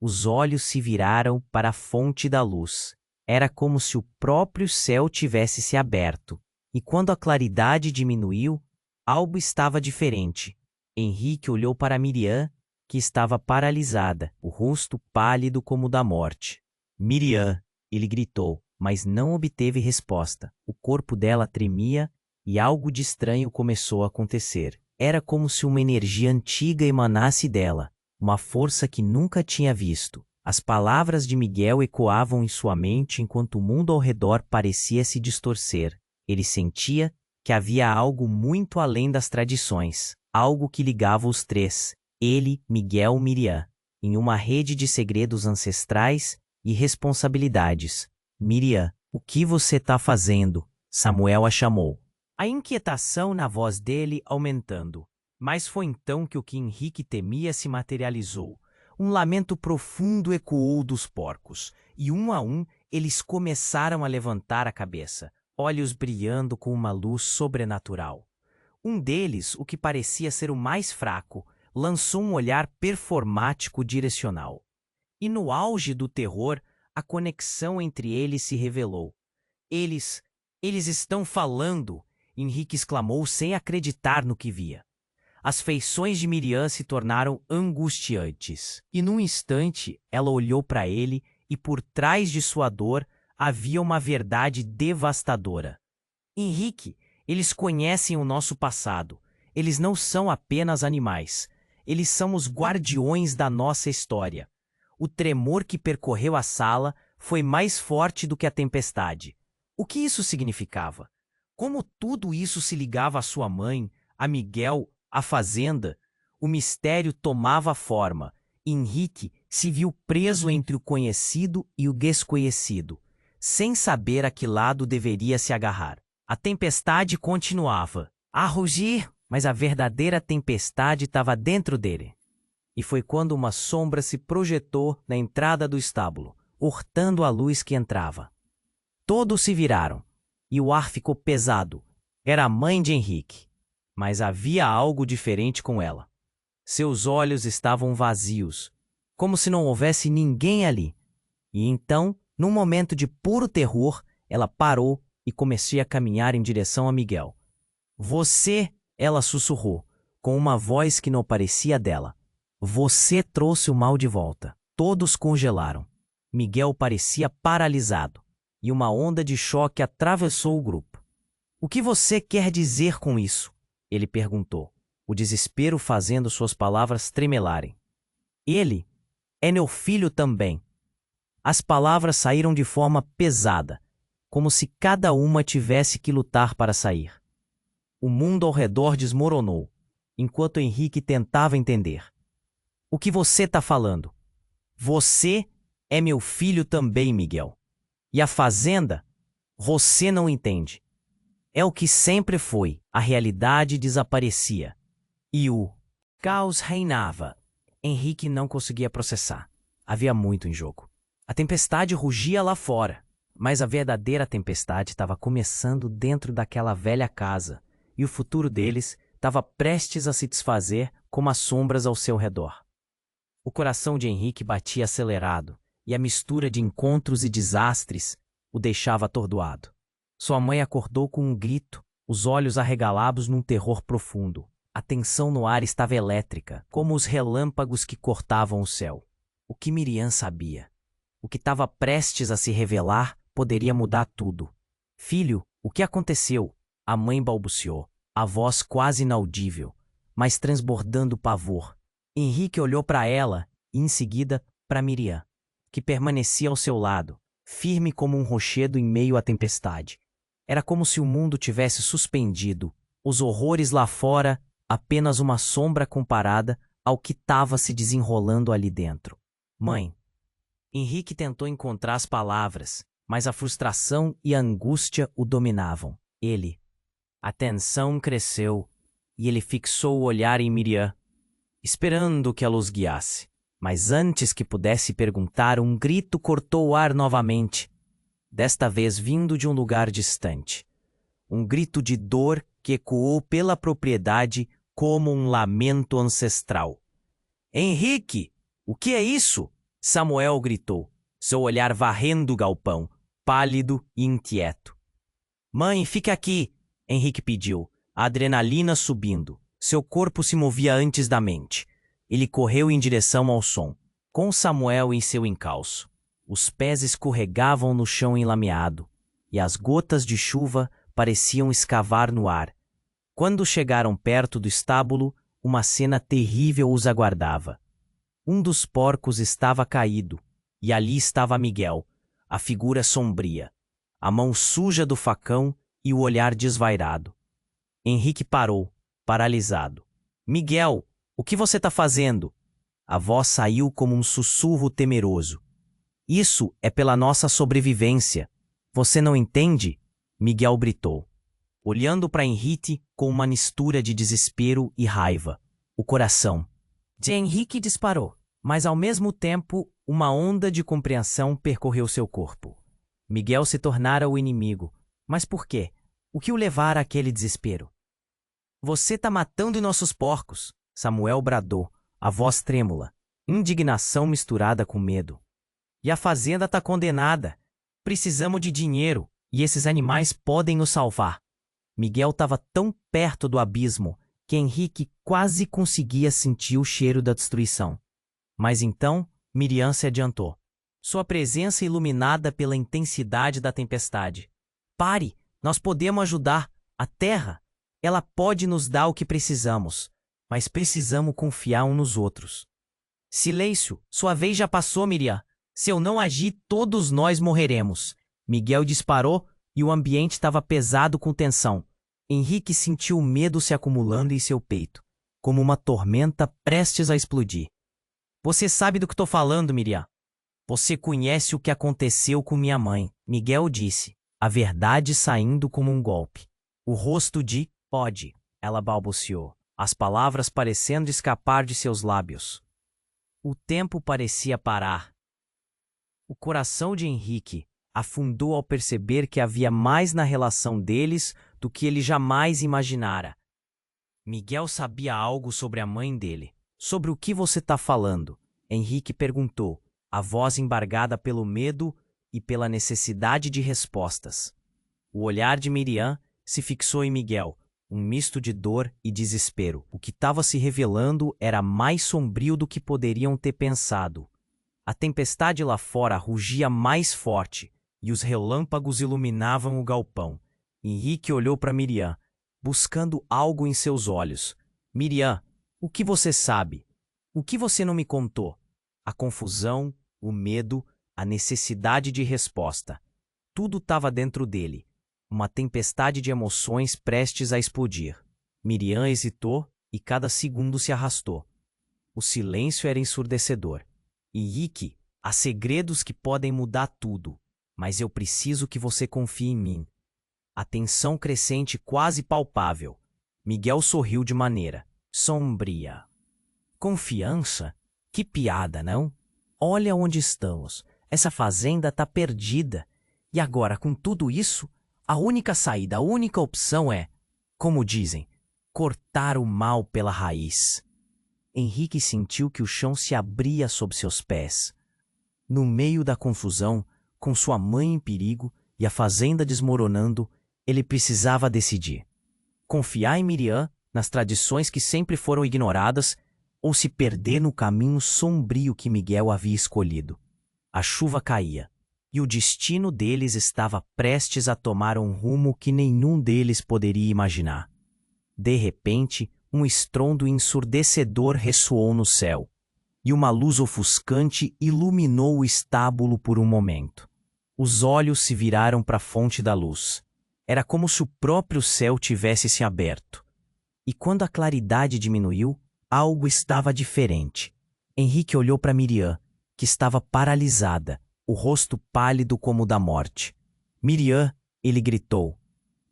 Os olhos se viraram para a fonte da luz. Era como se o próprio céu tivesse se aberto. E quando a claridade diminuiu, algo estava diferente. Henrique olhou para Miriam, que estava paralisada, o rosto pálido como o da morte. Miriam, ele gritou, mas não obteve resposta. O corpo dela tremia e algo de estranho começou a acontecer. Era como se uma energia antiga emanasse dela, uma força que nunca tinha visto. As palavras de Miguel ecoavam em sua mente enquanto o mundo ao redor parecia se distorcer. Ele sentia que havia algo muito além das tradições, algo que ligava os três, ele, Miguel, Miriam, em uma rede de segredos ancestrais e responsabilidades. Miriam, o que você está fazendo? Samuel a chamou. a inquietação na voz dele aumentando. Mas foi então que o que Henrique temia se materializou. Um lamento profundo ecoou dos porcos, e um a um eles começaram a levantar a cabeça, olhos brilhando com uma luz sobrenatural. Um deles, o que parecia ser o mais fraco, lançou um olhar performático direcional. E no auge do terror, a conexão entre eles se revelou. Eles estão falando! Henrique exclamou sem acreditar no que via. As feições de Miriam se tornaram angustiantes. E num instante, ela olhou para ele e por trás de sua dor havia uma verdade devastadora. Henrique, eles conhecem o nosso passado. Eles não são apenas animais. Eles são os guardiões da nossa história. O tremor que percorreu a sala foi mais forte do que a tempestade. O que isso significava? Como tudo isso se ligava à sua mãe, a Miguel, à fazenda? O mistério tomava forma. Henrique se viu preso entre o conhecido e o desconhecido, sem saber a que lado deveria se agarrar. A tempestade continuava a rugir, mas a verdadeira tempestade estava dentro dele. E foi quando uma sombra se projetou na entrada do estábulo, hurtando a luz que entrava. Todos se viraram, e o ar ficou pesado. Era a mãe de Henrique, mas havia algo diferente com ela. Seus olhos estavam vazios, como se não houvesse ninguém ali. E então, num momento de puro terror, ela parou e começou a caminhar em direção a Miguel. Você, ela sussurrou, com uma voz que não parecia dela. Você trouxe o mal de volta. Todos congelaram. Miguel parecia paralisado, e uma onda de choque atravessou o grupo. O que você quer dizer com isso? Ele perguntou, o desespero fazendo suas palavras tremelarem. Ele é meu filho também. As palavras saíram de forma pesada, como se cada uma tivesse que lutar para sair. O mundo ao redor desmoronou, enquanto Henrique tentava entender. O que você está falando? Você é meu filho também, Miguel. E a fazenda? Você não entende. É o que sempre foi. A realidade desaparecia. E o caos reinava. Henrique não conseguia processar. Havia muito em jogo. A tempestade rugia lá fora, mas a verdadeira tempestade estava começando dentro daquela velha casa, e o futuro deles estava prestes a se desfazer como as sombras ao seu redor. O coração de Henrique batia acelerado, e a mistura de encontros e desastres o deixava atordoado. Sua mãe acordou com um grito, os olhos arregalados num terror profundo. A tensão no ar estava elétrica, como os relâmpagos que cortavam o céu. O que Miriam sabia? O que estava prestes a se revelar poderia mudar tudo. Filho, o que aconteceu? A mãe balbuciou, a voz quase inaudível, mas transbordando pavor. Henrique olhou para ela e, em seguida, para Miriam, que permanecia ao seu lado, firme como um rochedo em meio à tempestade. Era como se o mundo tivesse suspendido, os horrores lá fora apenas uma sombra comparada ao que estava se desenrolando ali dentro. Mãe. Henrique tentou encontrar as palavras, mas a frustração e a angústia o dominavam. A tensão cresceu e ele fixou o olhar em Miriam, esperando que ela os guiasse. Mas antes que pudesse perguntar, um grito cortou o ar novamente, desta vez vindo de um lugar distante. Um grito de dor que ecoou pela propriedade como um lamento ancestral. Henrique, o que é isso? Samuel gritou, seu olhar varrendo o galpão, pálido e inquieto. Mãe, fica aqui, Henrique pediu, a adrenalina subindo. Seu corpo se movia antes da mente. Ele correu em direção ao som, com Samuel em seu encalço. Os pés escorregavam no chão enlameado, e as gotas de chuva pareciam escavar no ar. Quando chegaram perto do estábulo, uma cena terrível os aguardava. Um dos porcos estava caído, e ali estava Miguel, a figura sombria, a mão suja do facão e o olhar desvairado. Henrique parou, paralisado. Miguel, o que você está fazendo? A voz saiu como um sussurro temeroso. Isso é pela nossa sobrevivência. Você não entende? Miguel gritou. olhando para Henrique com uma mistura de desespero e raiva. O coração de Henrique disparou, mas ao mesmo tempo uma onda de compreensão percorreu seu corpo. Miguel se tornara o inimigo. Mas por quê? O que o levara àquele desespero? Você tá matando nossos porcos, Samuel bradou, a voz trêmula, indignação misturada com medo. E a fazenda tá condenada. Precisamos de dinheiro, e esses animais podem nos salvar. Miguel estava tão perto do abismo que Henrique quase conseguia sentir o cheiro da destruição. Mas então, Miriam se adiantou, sua presença iluminada pela intensidade da tempestade. Pare, nós podemos ajudar. A terra, ela pode nos dar o que precisamos, mas precisamos confiar uns nos outros. Silêncio, sua vez já passou, Miriam. Se eu não agir, todos nós morreremos. Miguel disparou e o ambiente estava pesado com tensão. Henrique sentiu o medo se acumulando em seu peito, como uma tormenta prestes a explodir. Você sabe do que estou falando, Miriam. Você conhece o que aconteceu com minha mãe, Miguel disse, a verdade saindo como um golpe. O rosto de pode, ela balbuciou, as palavras parecendo escapar de seus lábios. O tempo parecia parar. O coração de Henrique afundou ao perceber que havia mais na relação deles do que ele jamais imaginara. Miguel sabia algo sobre a mãe dele. Sobre o que você está falando? Henrique perguntou, a voz embargada pelo medo e pela necessidade de respostas. O olhar de Miriam se fixou em Miguel, um misto de dor e desespero. O que estava se revelando era mais sombrio do que poderiam ter pensado. A tempestade lá fora rugia mais forte e os relâmpagos iluminavam o galpão. Henrique olhou para Miriam, buscando algo em seus olhos. Miriam, o que você sabe? O que você não me contou? A confusão, o medo, a necessidade de resposta. Tudo estava dentro dele. Uma tempestade de emoções prestes a explodir. Miriam hesitou e cada segundo se arrastou. O silêncio era ensurdecedor. Henrique, há segredos que podem mudar tudo, mas eu preciso que você confie em mim. A tensão crescente quase palpável. Miguel sorriu de maneira sombria. Confiança? Que piada, não? Olha onde estamos. Essa fazenda tá perdida. E agora, com tudo isso, a única saída, a única opção é, como dizem, cortar o mal pela raiz. Henrique sentiu que o chão se abria sob seus pés. No meio da confusão, com sua mãe em perigo e a fazenda desmoronando, ele precisava decidir. Confiar em Miriam, nas tradições que sempre foram ignoradas, ou se perder no caminho sombrio que Miguel havia escolhido. A chuva caía, e o destino deles estava prestes a tomar um rumo que nenhum deles poderia imaginar. De repente, um estrondo ensurdecedor ressoou no céu, e uma luz ofuscante iluminou o estábulo por um momento. Os olhos se viraram para a fonte da luz. Era como se o próprio céu tivesse se aberto. E quando a claridade diminuiu, algo estava diferente. Henrique olhou para Miriam, que estava paralisada, o rosto pálido como o da morte. Miriam, ele gritou,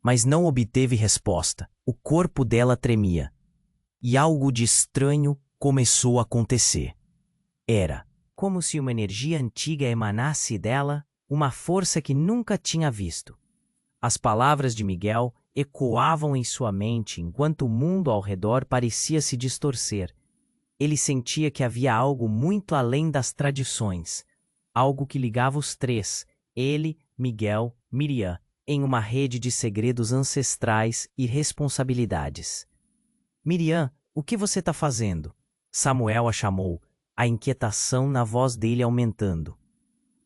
mas não obteve resposta. O corpo dela tremia. E algo de estranho começou a acontecer. Era como se uma energia antiga emanasse dela, uma força que nunca tinha visto. As palavras de Miguel ecoavam em sua mente enquanto o mundo ao redor parecia se distorcer. Ele sentia que havia algo muito além das tradições, algo que ligava os três, ele, Miguel, Miriam, em uma rede de segredos ancestrais e responsabilidades. Miriam, o que você está fazendo? Samuel a chamou, a inquietação na voz dele aumentando.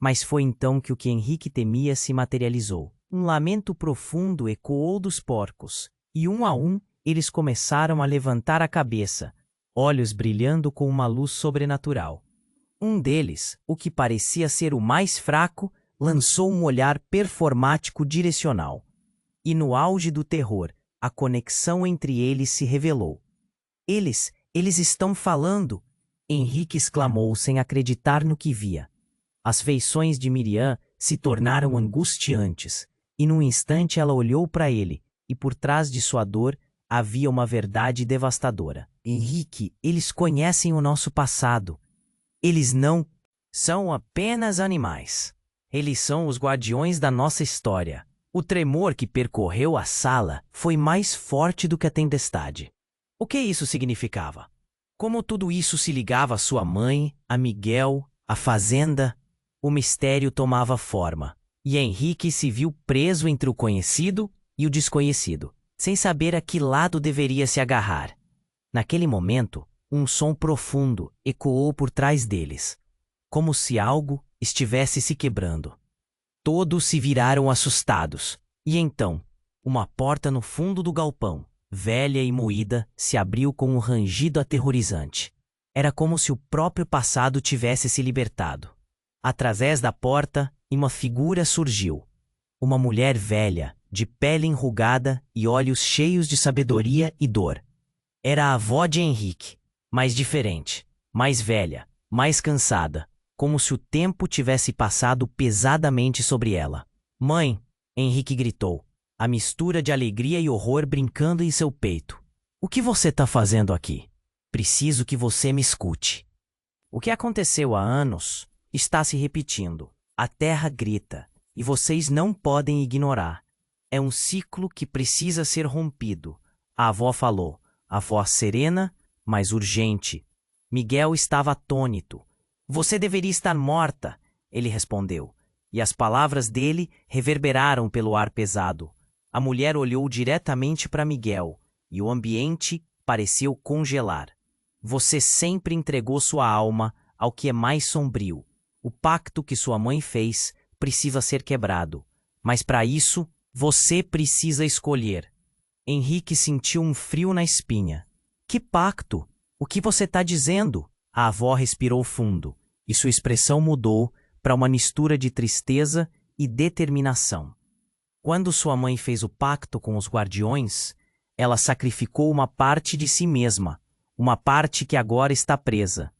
Mas foi então que o que Henrique temia se materializou. Um lamento profundo ecoou dos porcos, e um a um eles começaram a levantar a cabeça, olhos brilhando com uma luz sobrenatural. Um deles, o que parecia ser o mais fraco, lançou um olhar performático direcional. E no auge do terror, a conexão entre eles se revelou. Eles estão falando! Henrique exclamou sem acreditar no que via. As feições de Miriam se tornaram angustiantes, e num instante ela olhou para ele, e por trás de sua dor havia uma verdade devastadora. Henrique, eles conhecem o nosso passado. Eles não são apenas animais. Eles são os guardiões da nossa história. O tremor que percorreu a sala foi mais forte do que a tempestade. O que isso significava? Como tudo isso se ligava à sua mãe, a Miguel, à fazenda? O mistério tomava forma, e Henrique se viu preso entre o conhecido e o desconhecido, sem saber a que lado deveria se agarrar. Naquele momento, um som profundo ecoou por trás deles, como se algo estivesse se quebrando. Todos se viraram assustados, e então, uma porta no fundo do galpão, velha e moída, se abriu com um rangido aterrorizante. Era como se o próprio passado tivesse se libertado. Através da porta, uma figura surgiu. Uma mulher velha, de pele enrugada e olhos cheios de sabedoria e dor. Era a avó de Henrique, mais diferente, mais velha, mais cansada, como se o tempo tivesse passado pesadamente sobre ela. Mãe, Henrique gritou, a mistura de alegria e horror brincando em seu peito. O que você está fazendo aqui? Preciso que você me escute. O que aconteceu há anos está se repetindo. A terra grita, e vocês não podem ignorar. É um ciclo que precisa ser rompido. A avó falou, a voz serena, mas urgente. Miguel estava atônito. Você deveria estar morta, ele respondeu, e as palavras dele reverberaram pelo ar pesado. A mulher olhou diretamente para Miguel, e o ambiente pareceu congelar. Você sempre entregou sua alma ao que é mais sombrio. O pacto que sua mãe fez precisa ser quebrado, mas para isso, você precisa escolher. Henrique sentiu um frio na espinha. Que pacto? O que você está dizendo? A avó respirou fundo, e sua expressão mudou para uma mistura de tristeza e determinação. Quando sua mãe fez o pacto com os guardiões, ela sacrificou uma parte de si mesma, uma parte que agora está presa.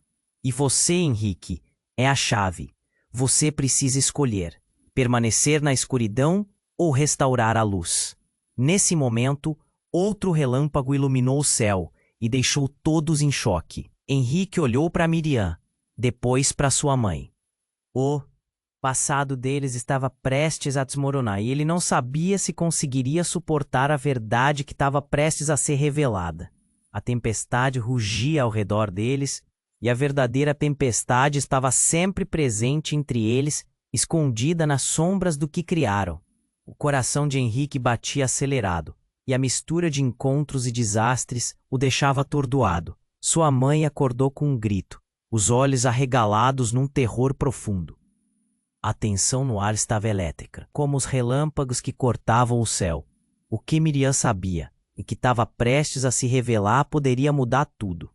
E você, Henrique, é a chave. Você precisa escolher, permanecer na escuridão ou restaurar a luz. Nesse momento, outro relâmpago iluminou o céu e deixou todos em choque. Henrique olhou para Miriam, depois para sua mãe. O passado deles estava prestes a desmoronar e ele não sabia se conseguiria suportar a verdade que estava prestes a ser revelada. A tempestade rugia ao redor deles e a verdadeira tempestade estava sempre presente entre eles, escondida nas sombras do que criaram. O coração de Henrique batia acelerado e a mistura de encontros e desastres o deixava atordoado. Sua mãe acordou com um grito, os olhos arregalados num terror profundo. A tensão no ar estava elétrica, como os relâmpagos que cortavam o céu. O que Miriam sabia e que estava prestes a se revelar poderia mudar tudo.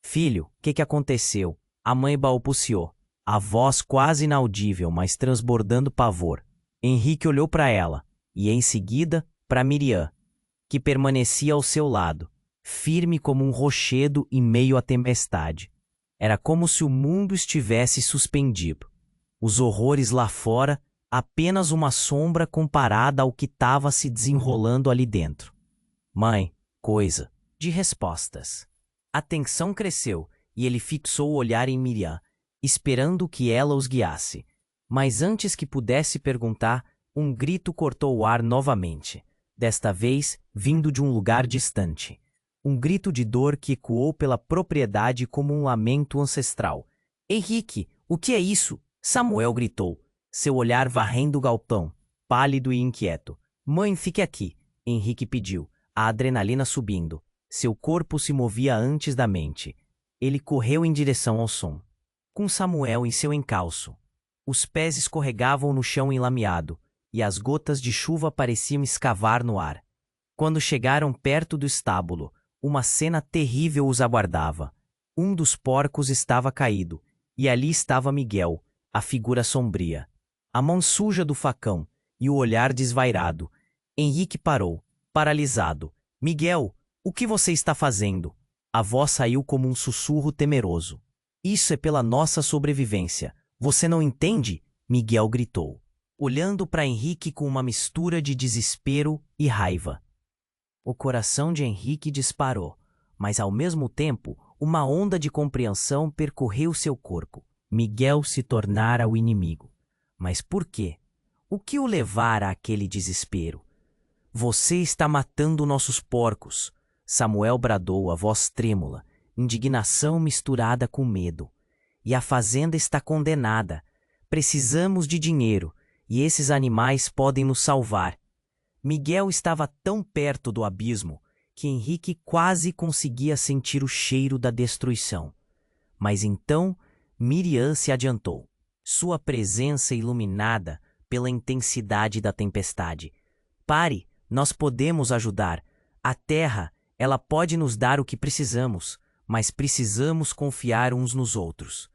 Filho, o que aconteceu? A mãe balbuciou, a voz quase inaudível, mas transbordando pavor. Henrique olhou para ela e, em seguida, para Miriam, que permanecia ao seu lado, firme como um rochedo em meio à tempestade. Era como se o mundo estivesse suspendido. Os horrores lá fora, apenas uma sombra comparada ao que estava se desenrolando ali dentro. Mãe, coisa de respostas. A tensão cresceu e ele fixou o olhar em Miriam, esperando que ela os guiasse. Mas antes que pudesse perguntar, um grito cortou o ar novamente, desta vez vindo de um lugar distante. Um grito de dor que ecoou pela propriedade como um lamento ancestral. Henrique, o que é isso? Samuel gritou, seu olhar varrendo o galpão, pálido e inquieto. Mãe, fique aqui, Henrique pediu, a adrenalina subindo. Seu corpo se movia antes da mente. Ele correu em direção ao som, com Samuel em seu encalço. Os pés escorregavam no chão enlameado, e as gotas de chuva pareciam escavar no ar. Quando chegaram perto do estábulo, uma cena terrível os aguardava. Um dos porcos estava caído, e ali estava Miguel, a figura sombria. A mão suja do facão, e o olhar desvairado. Henrique parou, paralisado. Miguel, o que você está fazendo? A voz saiu como um sussurro temeroso. Isso é pela nossa sobrevivência. Você não entende? Miguel gritou, olhando para Henrique com uma mistura de desespero e raiva. O coração de Henrique disparou, mas ao mesmo tempo, uma onda de compreensão percorreu seu corpo. Miguel se tornara o inimigo. Mas por quê? O que o levara àquele desespero? Você está matando nossos porcos, Samuel bradou, a voz trêmula, indignação misturada com medo. E a fazenda está condenada. Precisamos de dinheiro, e esses animais podem nos salvar. Miguel estava tão perto do abismo que Henrique quase conseguia sentir o cheiro da destruição. Mas então Miriam se adiantou, sua presença iluminada pela intensidade da tempestade. Pare, nós podemos ajudar. A terra, ela pode nos dar o que precisamos, mas precisamos confiar uns nos outros.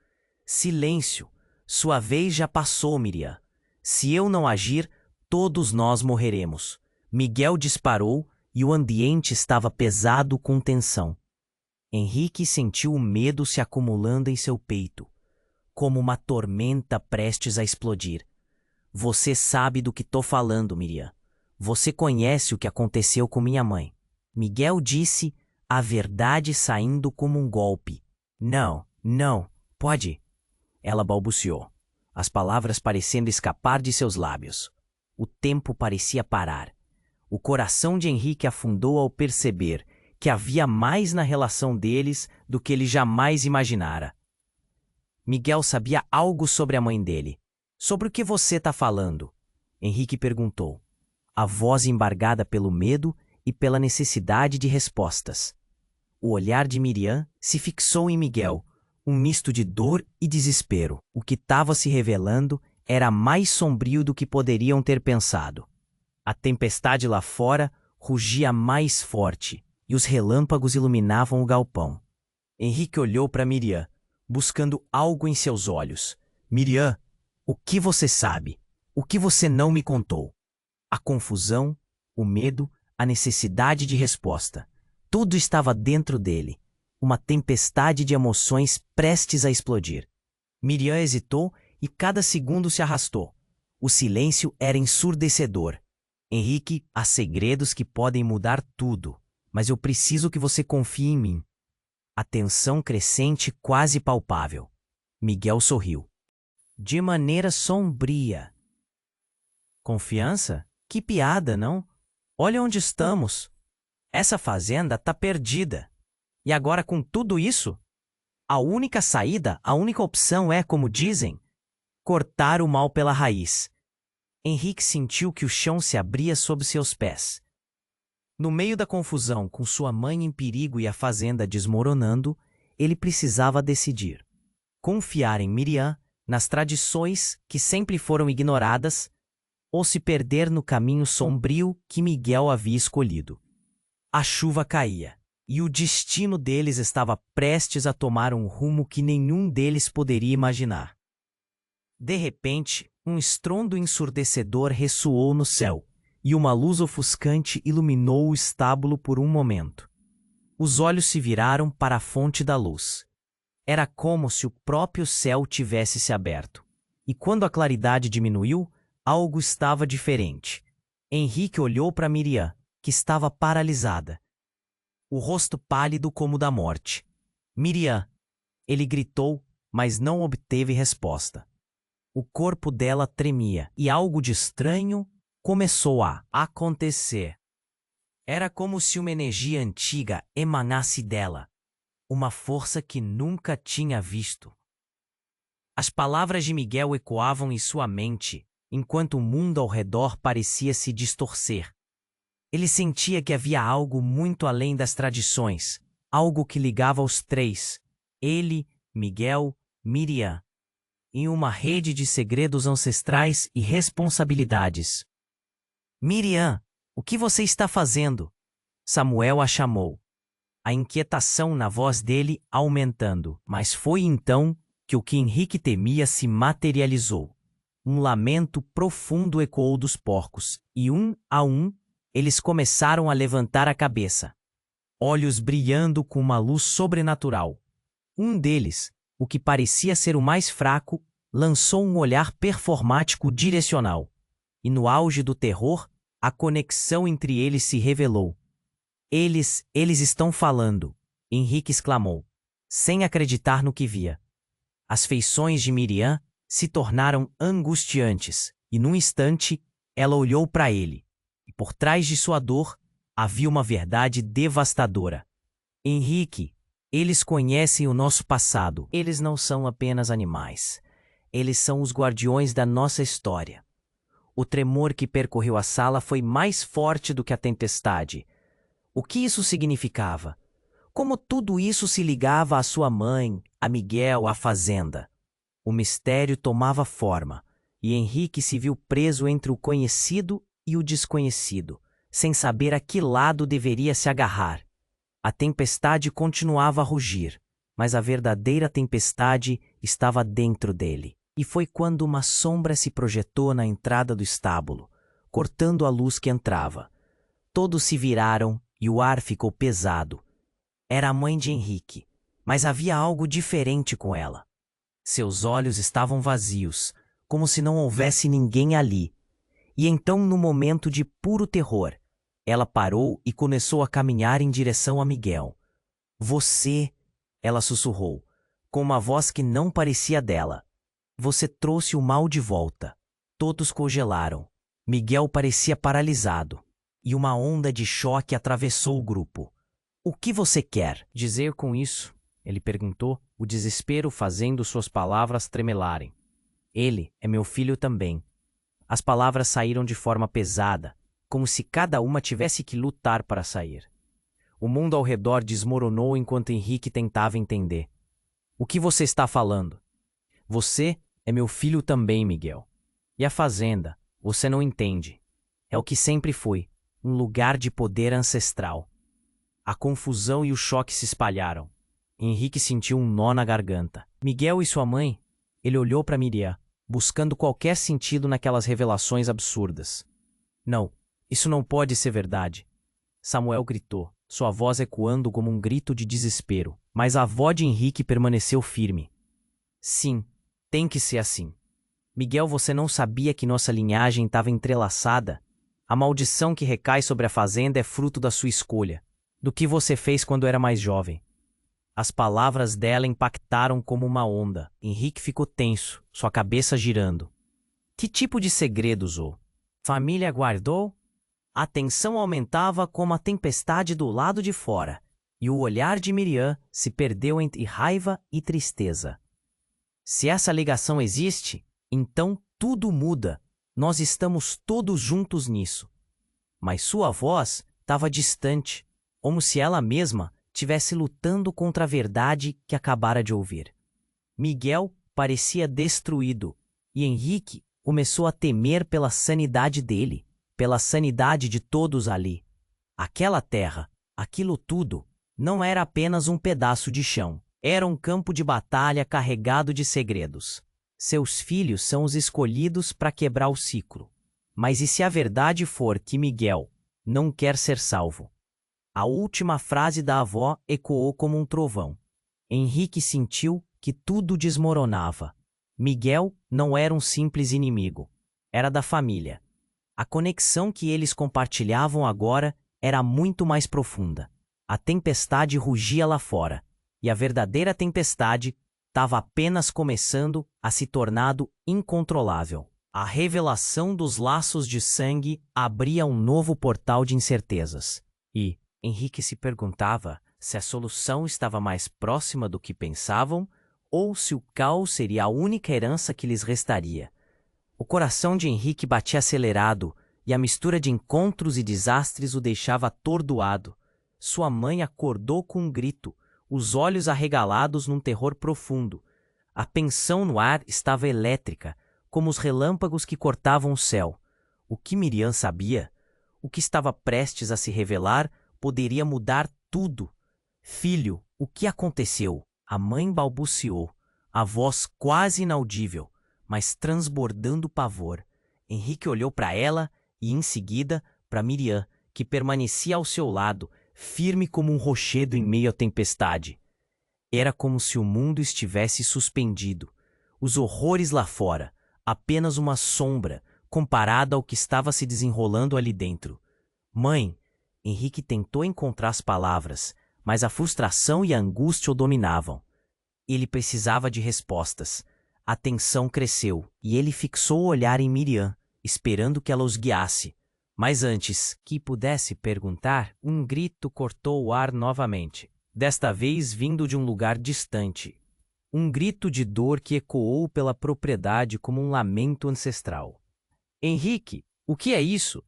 Silêncio, sua vez já passou, Miriam. Se eu não agir, todos nós morreremos. Miguel disparou e o ambiente estava pesado com tensão. Henrique sentiu o medo se acumulando em seu peito, como uma tormenta prestes a explodir. Você sabe do que estou falando, Miriam. Você conhece o que aconteceu com minha mãe. Miguel disse, a verdade saindo como um golpe. Não, pode. Ela balbuciou, as palavras parecendo escapar de seus lábios. O tempo parecia parar. O coração de Henrique afundou ao perceber que havia mais na relação deles do que ele jamais imaginara. Miguel sabia algo sobre a mãe dele. Sobre o que você está falando? Henrique perguntou, a voz embargada pelo medo e pela necessidade de respostas. O olhar de Miriam se fixou em Miguel, um misto de dor e desespero. O que estava se revelando era mais sombrio do que poderiam ter pensado. A tempestade lá fora rugia mais forte e os relâmpagos iluminavam o galpão. Henrique olhou para Miriam, buscando algo em seus olhos. Miriam, o que você sabe? O que você não me contou? A confusão, o medo, a necessidade de resposta. Tudo estava dentro dele. Uma tempestade de emoções prestes a explodir. Miriam hesitou e cada segundo se arrastou. O silêncio era ensurdecedor. Henrique, há segredos que podem mudar tudo, mas eu preciso que você confie em mim. A tensão crescente quase palpável. Miguel sorriu. De maneira sombria. Confiança? Que piada, não? Olha onde estamos. Essa fazenda tá perdida. E agora com tudo isso? A única saída, a única opção é, como dizem, cortar o mal pela raiz. Henrique sentiu que o chão se abria sob seus pés. No meio da confusão, com sua mãe em perigo e a fazenda desmoronando, ele precisava decidir. Confiar em Miriam, nas tradições que sempre foram ignoradas, ou se perder no caminho sombrio que Miguel havia escolhido. A chuva caía, e o destino deles estava prestes a tomar um rumo que nenhum deles poderia imaginar. De repente, um estrondo ensurdecedor ressoou no céu, e uma luz ofuscante iluminou o estábulo por um momento. Os olhos se viraram para a fonte da luz. Era como se o próprio céu tivesse se aberto. E quando a claridade diminuiu, algo estava diferente. Henrique olhou para Miriam, que estava paralisada. O rosto pálido como o da morte. Miriam! Ele gritou, mas não obteve resposta. O corpo dela tremia e algo de estranho começou a acontecer. Era como se uma energia antiga emanasse dela, uma força que nunca tinha visto. As palavras de Miguel ecoavam em sua mente, enquanto o mundo ao redor parecia se distorcer. Ele sentia que havia algo muito além das tradições, algo que ligava os três, ele, Miguel, Miriam, em uma rede de segredos ancestrais e responsabilidades. Miriam, o que você está fazendo? Samuel a chamou. A inquietação na voz dele aumentando, mas foi então que o que Henrique temia se materializou. Um lamento profundo ecoou dos porcos, e um a um, eles começaram a levantar a cabeça. Olhos brilhando com uma luz sobrenatural. Um deles, o que parecia ser o mais fraco, lançou um olhar performático direcional. E no auge do terror, a conexão entre eles se revelou. Eles estão falando, Henrique exclamou, sem acreditar no que via. As feições de Miriam se tornaram angustiantes, e num instante ela olhou para ele, e por trás de sua dor havia uma verdade devastadora. Henrique, eles conhecem o nosso passado. Eles não são apenas animais. Eles são os guardiões da nossa história. O tremor que percorreu a sala foi mais forte do que a tempestade. O que isso significava? Como tudo isso se ligava à sua mãe, a Miguel, à fazenda? O mistério tomava forma, e Henrique se viu preso entre o conhecido e o desconhecido, sem saber a que lado deveria se agarrar. A tempestade continuava a rugir, mas a verdadeira tempestade estava dentro dele. E foi quando uma sombra se projetou na entrada do estábulo, cortando a luz que entrava. Todos se viraram e o ar ficou pesado. Era a mãe de Henrique, mas havia algo diferente com ela. Seus olhos estavam vazios, como se não houvesse ninguém ali. E então, no momento de puro terror, ela parou e começou a caminhar em direção a Miguel. Você, ela sussurrou, com uma voz que não parecia dela. Você trouxe o mal de volta. Todos congelaram. Miguel parecia paralisado, e uma onda de choque atravessou o grupo. O que você quer dizer com isso? Ele perguntou, o desespero fazendo suas palavras tremelarem. Ele é meu filho também. As palavras saíram de forma pesada, como se cada uma tivesse que lutar para sair. O mundo ao redor desmoronou enquanto Henrique tentava entender. O que você está falando? Você é meu filho também, Miguel. E a fazenda, você não entende. É o que sempre foi, um lugar de poder ancestral. A confusão e o choque se espalharam. Henrique sentiu um nó na garganta. Miguel e sua mãe? Ele olhou para Miriam, buscando qualquer sentido naquelas revelações absurdas. Não, isso não pode ser verdade. Samuel gritou, sua voz ecoando como um grito de desespero. Mas a avó de Henrique permaneceu firme. Sim, tem que ser assim. Miguel, você não sabia que nossa linhagem estava entrelaçada? A maldição que recai sobre a fazenda é fruto da sua escolha, do que você fez quando era mais jovem. As palavras dela impactaram como uma onda. Henrique ficou tenso, sua cabeça girando. Que tipo de segredo usou? Família guardou? A tensão aumentava como a tempestade do lado de fora, e o olhar de Miriam se perdeu entre raiva e tristeza. Se essa ligação existe, então tudo muda. Nós estamos todos juntos nisso. Mas sua voz estava distante, como se ela mesma estivesse lutando contra a verdade que acabara de ouvir. Miguel parecia destruído, e Henrique começou a temer pela sanidade dele, pela sanidade de todos ali. Aquela terra, aquilo tudo, não era apenas um pedaço de chão. Era um campo de batalha carregado de segredos. Seus filhos são os escolhidos para quebrar o ciclo. Mas e se a verdade for que Miguel não quer ser salvo? A última frase da avó ecoou como um trovão. Henrique sentiu que tudo desmoronava. Miguel não era um simples inimigo. Era da família. A conexão que eles compartilhavam agora era muito mais profunda. A tempestade rugia lá fora. E a verdadeira tempestade estava apenas começando a se tornar incontrolável. A revelação dos laços de sangue abria um novo portal de incertezas. E Henrique se perguntava se a solução estava mais próxima do que pensavam ou se o caos seria a única herança que lhes restaria. O coração de Henrique batia acelerado e a mistura de encontros e desastres o deixava atordoado. Sua mãe acordou com um grito, os olhos arregalados num terror profundo. A tensão no ar estava elétrica, como os relâmpagos que cortavam o céu. O que Miriam sabia? O que estava prestes a se revelar poderia mudar tudo. Filho, o que aconteceu? A mãe balbuciou, a voz quase inaudível, mas transbordando pavor. Henrique olhou para ela e, em seguida, para Miriam, que permanecia ao seu lado, firme como um rochedo em meio à tempestade. Era como se o mundo estivesse suspendido. Os horrores lá fora, apenas uma sombra, comparada ao que estava se desenrolando ali dentro. Mãe, Henrique tentou encontrar as palavras, mas a frustração e a angústia o dominavam. Ele precisava de respostas. A tensão cresceu, e ele fixou o olhar em Miriam, esperando que ela os guiasse. Mas antes que pudesse perguntar, um grito cortou o ar novamente, desta vez vindo de um lugar distante. Um grito de dor que ecoou pela propriedade como um lamento ancestral. Henrique, o que é isso?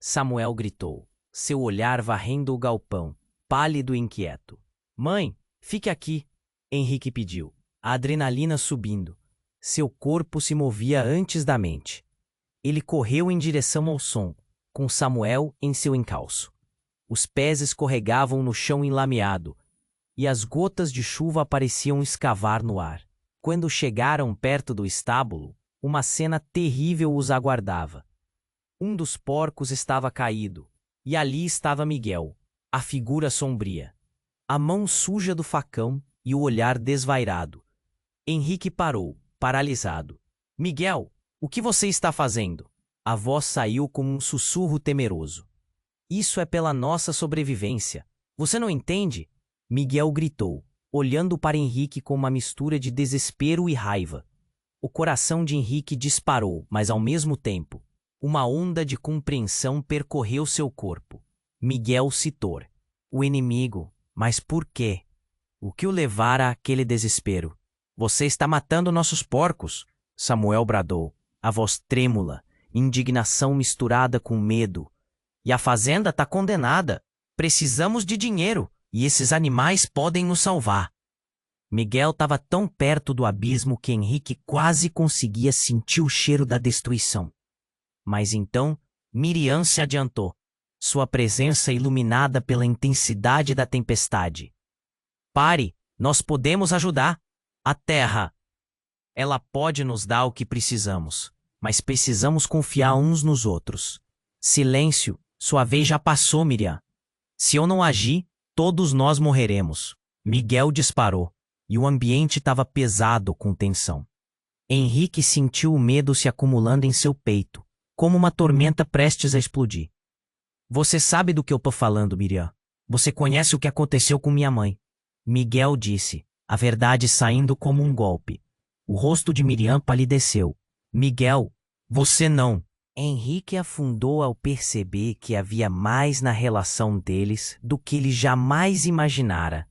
Samuel gritou, seu olhar varrendo o galpão, pálido e inquieto. Mãe, fique aqui, Henrique pediu, a adrenalina subindo. Seu corpo se movia antes da mente. Ele correu em direção ao som, com Samuel em seu encalço. Os pés escorregavam no chão enlameado, e as gotas de chuva pareciam escavar no ar. Quando chegaram perto do estábulo, uma cena terrível os aguardava. Um dos porcos estava caído, e ali estava Miguel, a figura sombria. A mão suja do facão e o olhar desvairado. Henrique parou, paralisado. Miguel, o que você está fazendo? A voz saiu como um sussurro temeroso. Isso é pela nossa sobrevivência. Você não entende? Miguel gritou, olhando para Henrique com uma mistura de desespero e raiva. O coração de Henrique disparou, mas ao mesmo tempo, uma onda de compreensão percorreu seu corpo. Miguel citou. O inimigo. Mas por quê? O que o levara àquele desespero? Você está matando nossos porcos, Samuel bradou, a voz trêmula, indignação misturada com medo. E a fazenda está condenada. Precisamos de dinheiro, e esses animais podem nos salvar. Miguel estava tão perto do abismo que Henrique quase conseguia sentir o cheiro da destruição. Mas então, Miriam se adiantou, sua presença iluminada pela intensidade da tempestade. Pare, nós podemos ajudar. A terra. Ela pode nos dar o que precisamos, mas precisamos confiar uns nos outros. Silêncio, sua vez já passou, Miriam. Se eu não agir, todos nós morreremos. Miguel disparou, e o ambiente estava pesado com tensão. Henrique sentiu o medo se acumulando em seu peito, como uma tormenta prestes a explodir. Você sabe do que eu tô falando, Miriam. Você conhece o que aconteceu com minha mãe. Miguel disse, a verdade saindo como um golpe. O rosto de Miriam palideceu. Miguel, você não. Henrique afundou ao perceber que havia mais na relação deles do que ele jamais imaginara.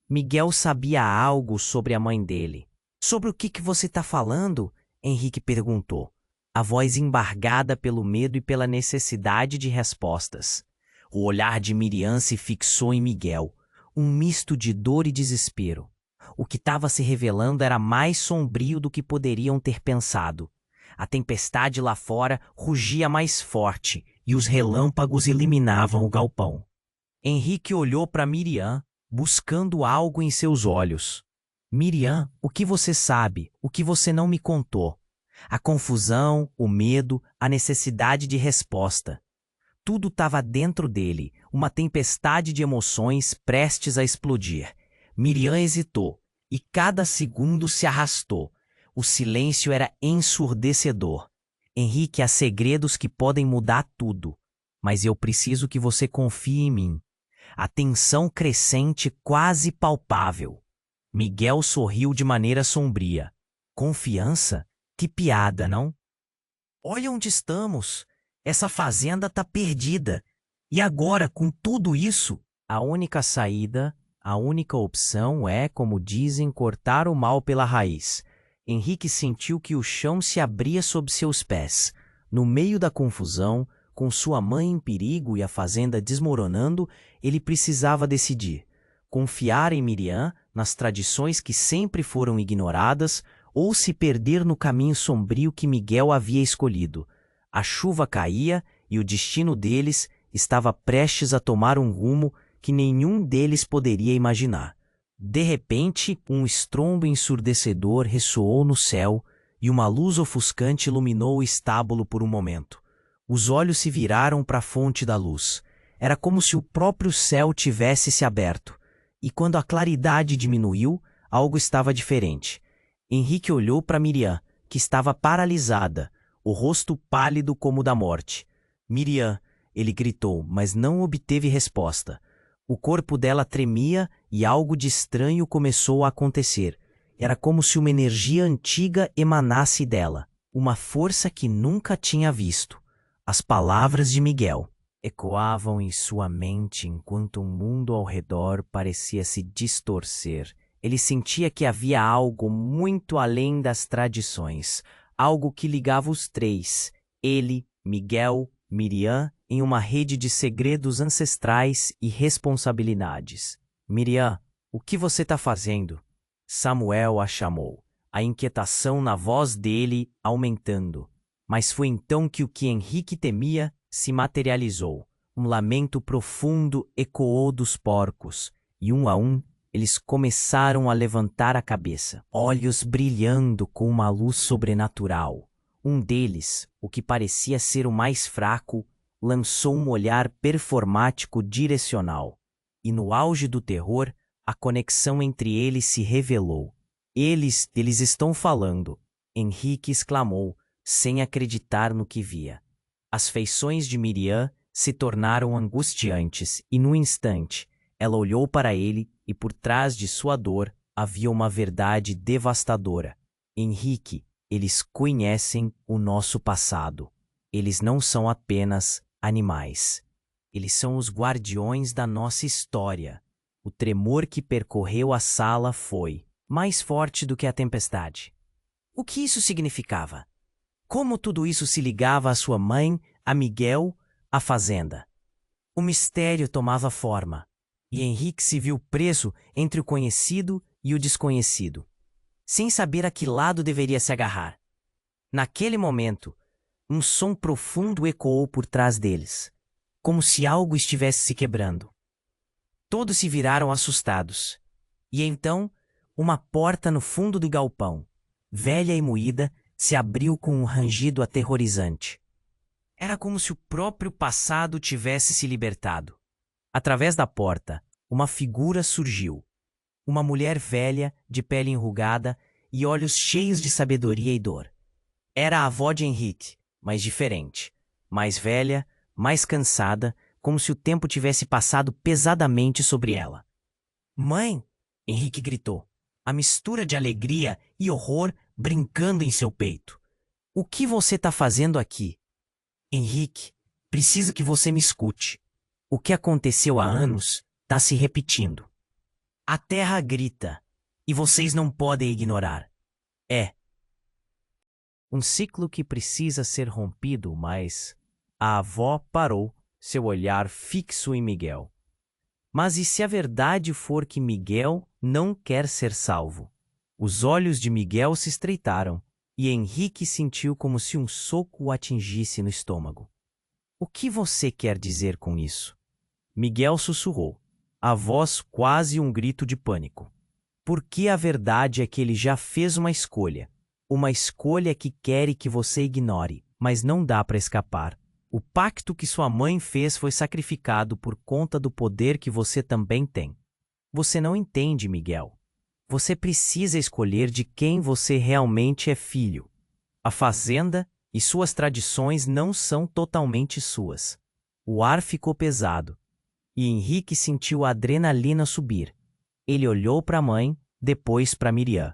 Miguel sabia algo sobre a mãe dele. Sobre o que você está falando? Henrique perguntou, a voz embargada pelo medo e pela necessidade de respostas. O olhar de Miriam se fixou em Miguel, um misto de dor e desespero. O que estava se revelando era mais sombrio do que poderiam ter pensado. A tempestade lá fora rugia mais forte e os relâmpagos iluminavam o galpão. Henrique olhou para Miriam, buscando algo em seus olhos. Miriam, o que você sabe, o que você não me contou? A confusão, o medo, a necessidade de resposta. Tudo estava dentro dele, uma tempestade de emoções prestes a explodir. Miriam hesitou, e cada segundo se arrastou. O silêncio era ensurdecedor. Henrique, há segredos que podem mudar tudo, mas eu preciso que você confie em mim. A tensão crescente quase palpável. Miguel sorriu de maneira sombria. Confiança? Que piada, não? Olha onde estamos. Essa fazenda tá perdida. E agora, com tudo isso? A única saída, a única opção é, como dizem, cortar o mal pela raiz. Henrique sentiu que o chão se abria sob seus pés. No meio da confusão, com sua mãe em perigo e a fazenda desmoronando, ele precisava decidir. Confiar em Miriam, nas tradições que sempre foram ignoradas, ou se perder no caminho sombrio que Miguel havia escolhido. A chuva caía e o destino deles estava prestes a tomar um rumo que nenhum deles poderia imaginar. De repente, um estrondo ensurdecedor ressoou no céu e uma luz ofuscante iluminou o estábulo por um momento. Os olhos se viraram para a fonte da luz. Era como se o próprio céu tivesse se aberto. E quando a claridade diminuiu, algo estava diferente. Henrique olhou para Miriam, que estava paralisada, o rosto pálido como o da morte. Miriam, ele gritou, mas não obteve resposta. O corpo dela tremia e algo de estranho começou a acontecer. Era como se uma energia antiga emanasse dela, uma força que nunca tinha visto. As palavras de Miguel ecoavam em sua mente enquanto o mundo ao redor parecia se distorcer. Ele sentia que havia algo muito além das tradições, algo que ligava os três, ele, Miguel, Miriam, em uma rede de segredos ancestrais e responsabilidades. Miriam, o que você está fazendo? Samuel a chamou, a inquietação na voz dele aumentando. Mas foi então que o que Henrique temia se materializou. Um lamento profundo ecoou dos porcos, e um a um, eles começaram a levantar a cabeça, olhos brilhando com uma luz sobrenatural. Um deles, o que parecia ser o mais fraco, lançou um olhar performático direcional. E no auge do terror, a conexão entre eles se revelou. Eles estão falando, Henrique exclamou, sem acreditar no que via. As feições de Miriam se tornaram angustiantes e, num instante, ela olhou para ele e, por trás de sua dor, havia uma verdade devastadora. Henrique, eles conhecem o nosso passado. Eles não são apenas animais. Eles são os guardiões da nossa história. O tremor que percorreu a sala foi mais forte do que a tempestade. O que isso significava? Como tudo isso se ligava à sua mãe, a Miguel, à fazenda? O mistério tomava forma, e Henrique se viu preso entre o conhecido e o desconhecido, sem saber a que lado deveria se agarrar. Naquele momento, um som profundo ecoou por trás deles, como se algo estivesse se quebrando. Todos se viraram assustados, e então, uma porta no fundo do galpão, velha e moída, se abriu com um rangido aterrorizante. Era como se o próprio passado tivesse se libertado. Através da porta, uma figura surgiu. Uma mulher velha, de pele enrugada e olhos cheios de sabedoria e dor. Era a avó de Henrique, mas diferente. Mais velha, mais cansada, como se o tempo tivesse passado pesadamente sobre ela. "Mãe!" Henrique gritou, a mistura de alegria e horror brincando em seu peito. "O que você está fazendo aqui?" "Henrique, preciso que você me escute. O que aconteceu há anos está se repetindo. A terra grita, e vocês não podem ignorar. É um ciclo que precisa ser rompido, mas..." A avó parou, seu olhar fixo em Miguel. "Mas e se a verdade for que Miguel não quer ser salvo?" Os olhos de Miguel se estreitaram, e Henrique sentiu como se um soco o atingisse no estômago. "O que você quer dizer com isso?" Miguel sussurrou, a voz quase um grito de pânico. "Porque a verdade é que ele já fez uma escolha que quer que você ignore, mas não dá para escapar. O pacto que sua mãe fez foi sacrificado por conta do poder que você também tem. Você não entende, Miguel. Você precisa escolher de quem você realmente é filho. A fazenda e suas tradições não são totalmente suas." O ar ficou pesado, e Henrique sentiu a adrenalina subir. Ele olhou para a mãe, depois para Miriam.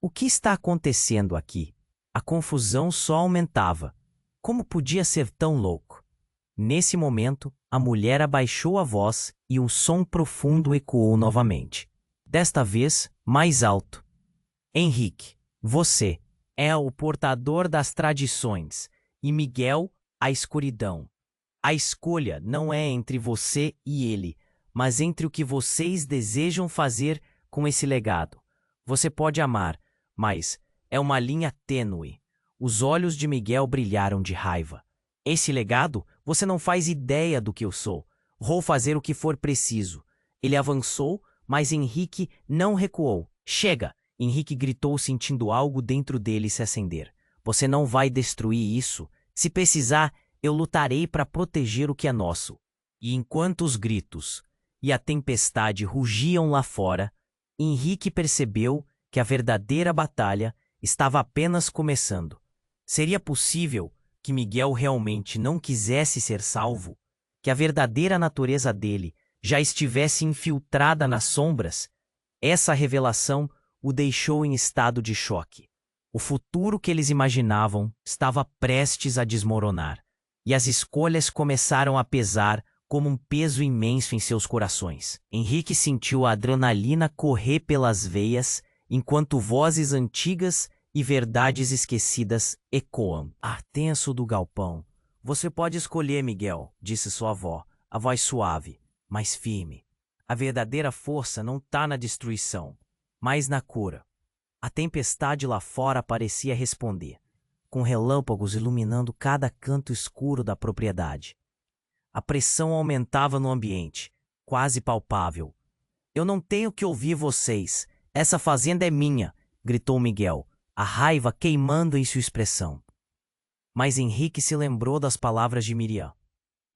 O que está acontecendo aqui? A confusão só aumentava. Como podia ser tão louco? Nesse momento, a mulher abaixou a voz e um som profundo ecoou novamente. Desta vez, mais alto. "Henrique, você é o portador das tradições, e Miguel, a escuridão. A escolha não é entre você e ele, mas entre o que vocês desejam fazer com esse legado. Você pode amar, mas é uma linha tênue." Os olhos de Miguel brilharam de raiva. "Esse legado, você não faz ideia do que eu sou. Vou fazer o que for preciso." Ele avançou, mas Henrique não recuou. "Chega!" Henrique gritou, sentindo algo dentro dele se acender. "Você não vai destruir isso. Se precisar, eu lutarei para proteger o que é nosso." E enquanto os gritos e a tempestade rugiam lá fora, Henrique percebeu que a verdadeira batalha estava apenas começando. Seria possível que Miguel realmente não quisesse ser salvo? que a verdadeira natureza dele já estivesse infiltrada nas sombras, essa revelação o deixou em estado de choque. O futuro que eles imaginavam estava prestes a desmoronar, e as escolhas começaram a pesar como um peso imenso em seus corações. Henrique sentiu a adrenalina correr pelas veias, enquanto vozes antigas e verdades esquecidas ecoam. Ar tenso do galpão. Você pode escolher, Miguel, disse sua avó, a voz suave, mas firme. A verdadeira força não está na destruição, mas na cura. A tempestade lá fora parecia responder, com relâmpagos iluminando cada canto escuro da propriedade. A pressão aumentava no ambiente, quase palpável. Eu não tenho que ouvir vocês. Essa fazenda é minha, gritou Miguel, a raiva queimando em sua expressão. Mas Henrique se lembrou das palavras de Miriam,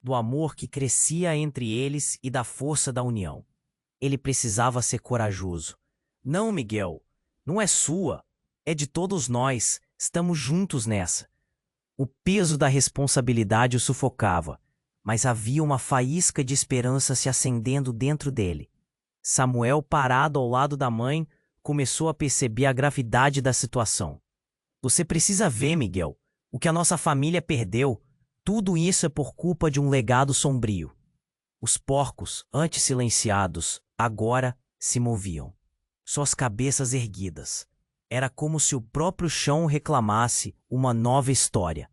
do amor que crescia entre eles e da força da união. Ele precisava ser corajoso. Não, Miguel, não é sua, é de todos nós, estamos juntos nessa. O peso da responsabilidade o sufocava, mas havia uma faísca de esperança se acendendo dentro dele. Samuel, parado ao lado da mãe, começou a perceber a gravidade da situação. Você precisa ver, Miguel, o que a nossa família perdeu. Tudo isso é por culpa de um legado sombrio. Os porcos, antes silenciados, agora se moviam, suas cabeças erguidas. Era como se o próprio chão reclamasse uma nova história.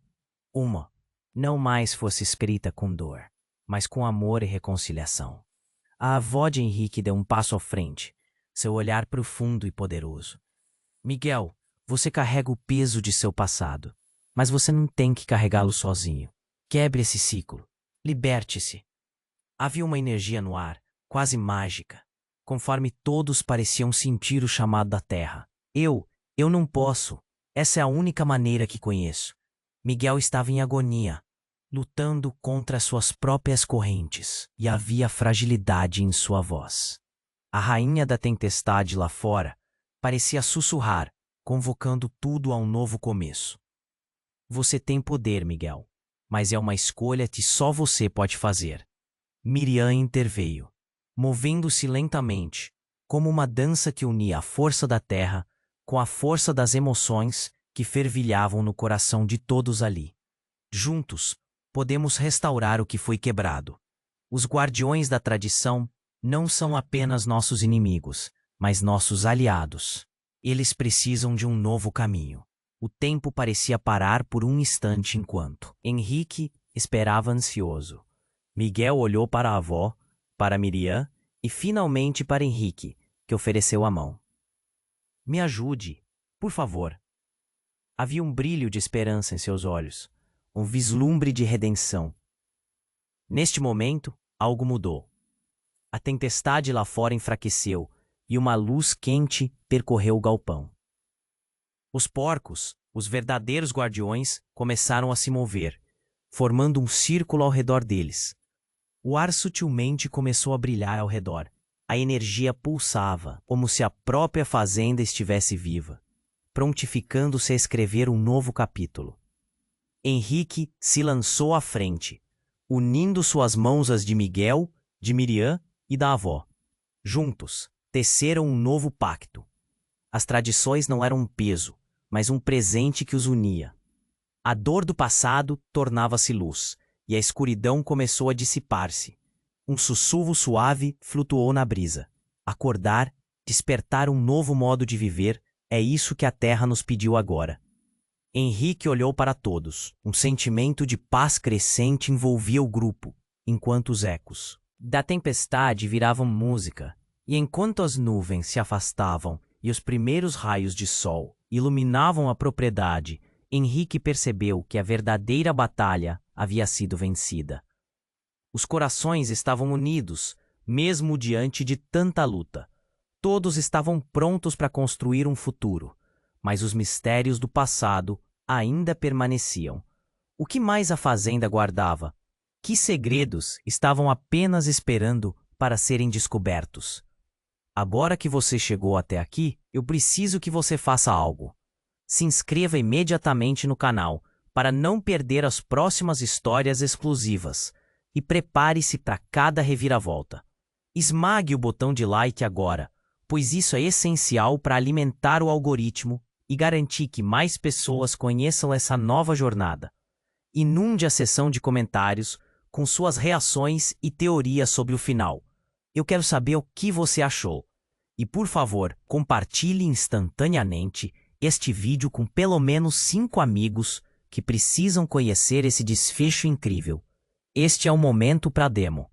Uma não mais fosse escrita com dor, mas com amor e reconciliação. A avó de Henrique deu um passo à frente, seu olhar profundo e poderoso. Miguel, você carrega o peso de seu passado, mas você não tem que carregá-lo sozinho. Quebre esse ciclo. Liberte-se. Havia uma energia no ar, quase mágica, conforme todos pareciam sentir o chamado da terra. Eu não posso. Essa é a única maneira que conheço. Miguel estava em agonia, lutando contra suas próprias correntes, e havia fragilidade em sua voz. A rainha da tempestade lá fora parecia sussurrar, convocando tudo a um novo começo. Você tem poder, Miguel, mas é uma escolha que só você pode fazer. Miriam interveio, movendo-se lentamente, como uma dança que unia a força da terra com a força das emoções que fervilhavam no coração de todos ali. Juntos, podemos restaurar o que foi quebrado. Os guardiões da tradição não são apenas nossos inimigos, mas nossos aliados. Eles precisam de um novo caminho. O tempo parecia parar por um instante enquanto Henrique esperava ansioso. Miguel olhou para a avó, para Miriam e finalmente para Henrique, que ofereceu a mão. Me ajude, por favor. Havia um brilho de esperança em seus olhos, um vislumbre de redenção. Neste momento, algo mudou. A tempestade lá fora enfraqueceu e uma luz quente percorreu o galpão. Os porcos, os verdadeiros guardiões, começaram a se mover, formando um círculo ao redor deles. O ar sutilmente começou a brilhar ao redor. A energia pulsava, como se a própria fazenda estivesse viva, prontificando-se a escrever um novo capítulo. Henrique se lançou à frente, unindo suas mãos às de Miguel, de Miriam e da avó. Juntos, teceram um novo pacto. As tradições não eram um peso, mas um presente que os unia. A dor do passado tornava-se luz, e a escuridão começou a dissipar-se. Um sussurro suave flutuou na brisa. Acordar, despertar um novo modo de viver, é isso que a terra nos pediu agora. Henrique olhou para todos. Um sentimento de paz crescente envolvia o grupo, enquanto os ecos da tempestade viravam música, e enquanto as nuvens se afastavam e os primeiros raios de sol iluminavam a propriedade, Henrique percebeu que a verdadeira batalha havia sido vencida. Os corações estavam unidos, mesmo diante de tanta luta. Todos estavam prontos para construir um futuro, mas os mistérios do passado ainda permaneciam. O que mais a fazenda guardava? Que segredos estavam apenas esperando para serem descobertos? Agora que você chegou até aqui, eu preciso que você faça algo. Se inscreva imediatamente no canal para não perder as próximas histórias exclusivas. e prepare-se para cada reviravolta. Esmague o botão de like agora, pois isso é essencial para alimentar o algoritmo e garantir que mais pessoas conheçam essa nova jornada. Inunde a seção de comentários com suas reações e teorias sobre o final. Eu quero saber o que você achou. E por favor, compartilhe instantaneamente este vídeo com pelo menos 5 amigos que precisam conhecer esse desfecho incrível. Este é o momento para a demo.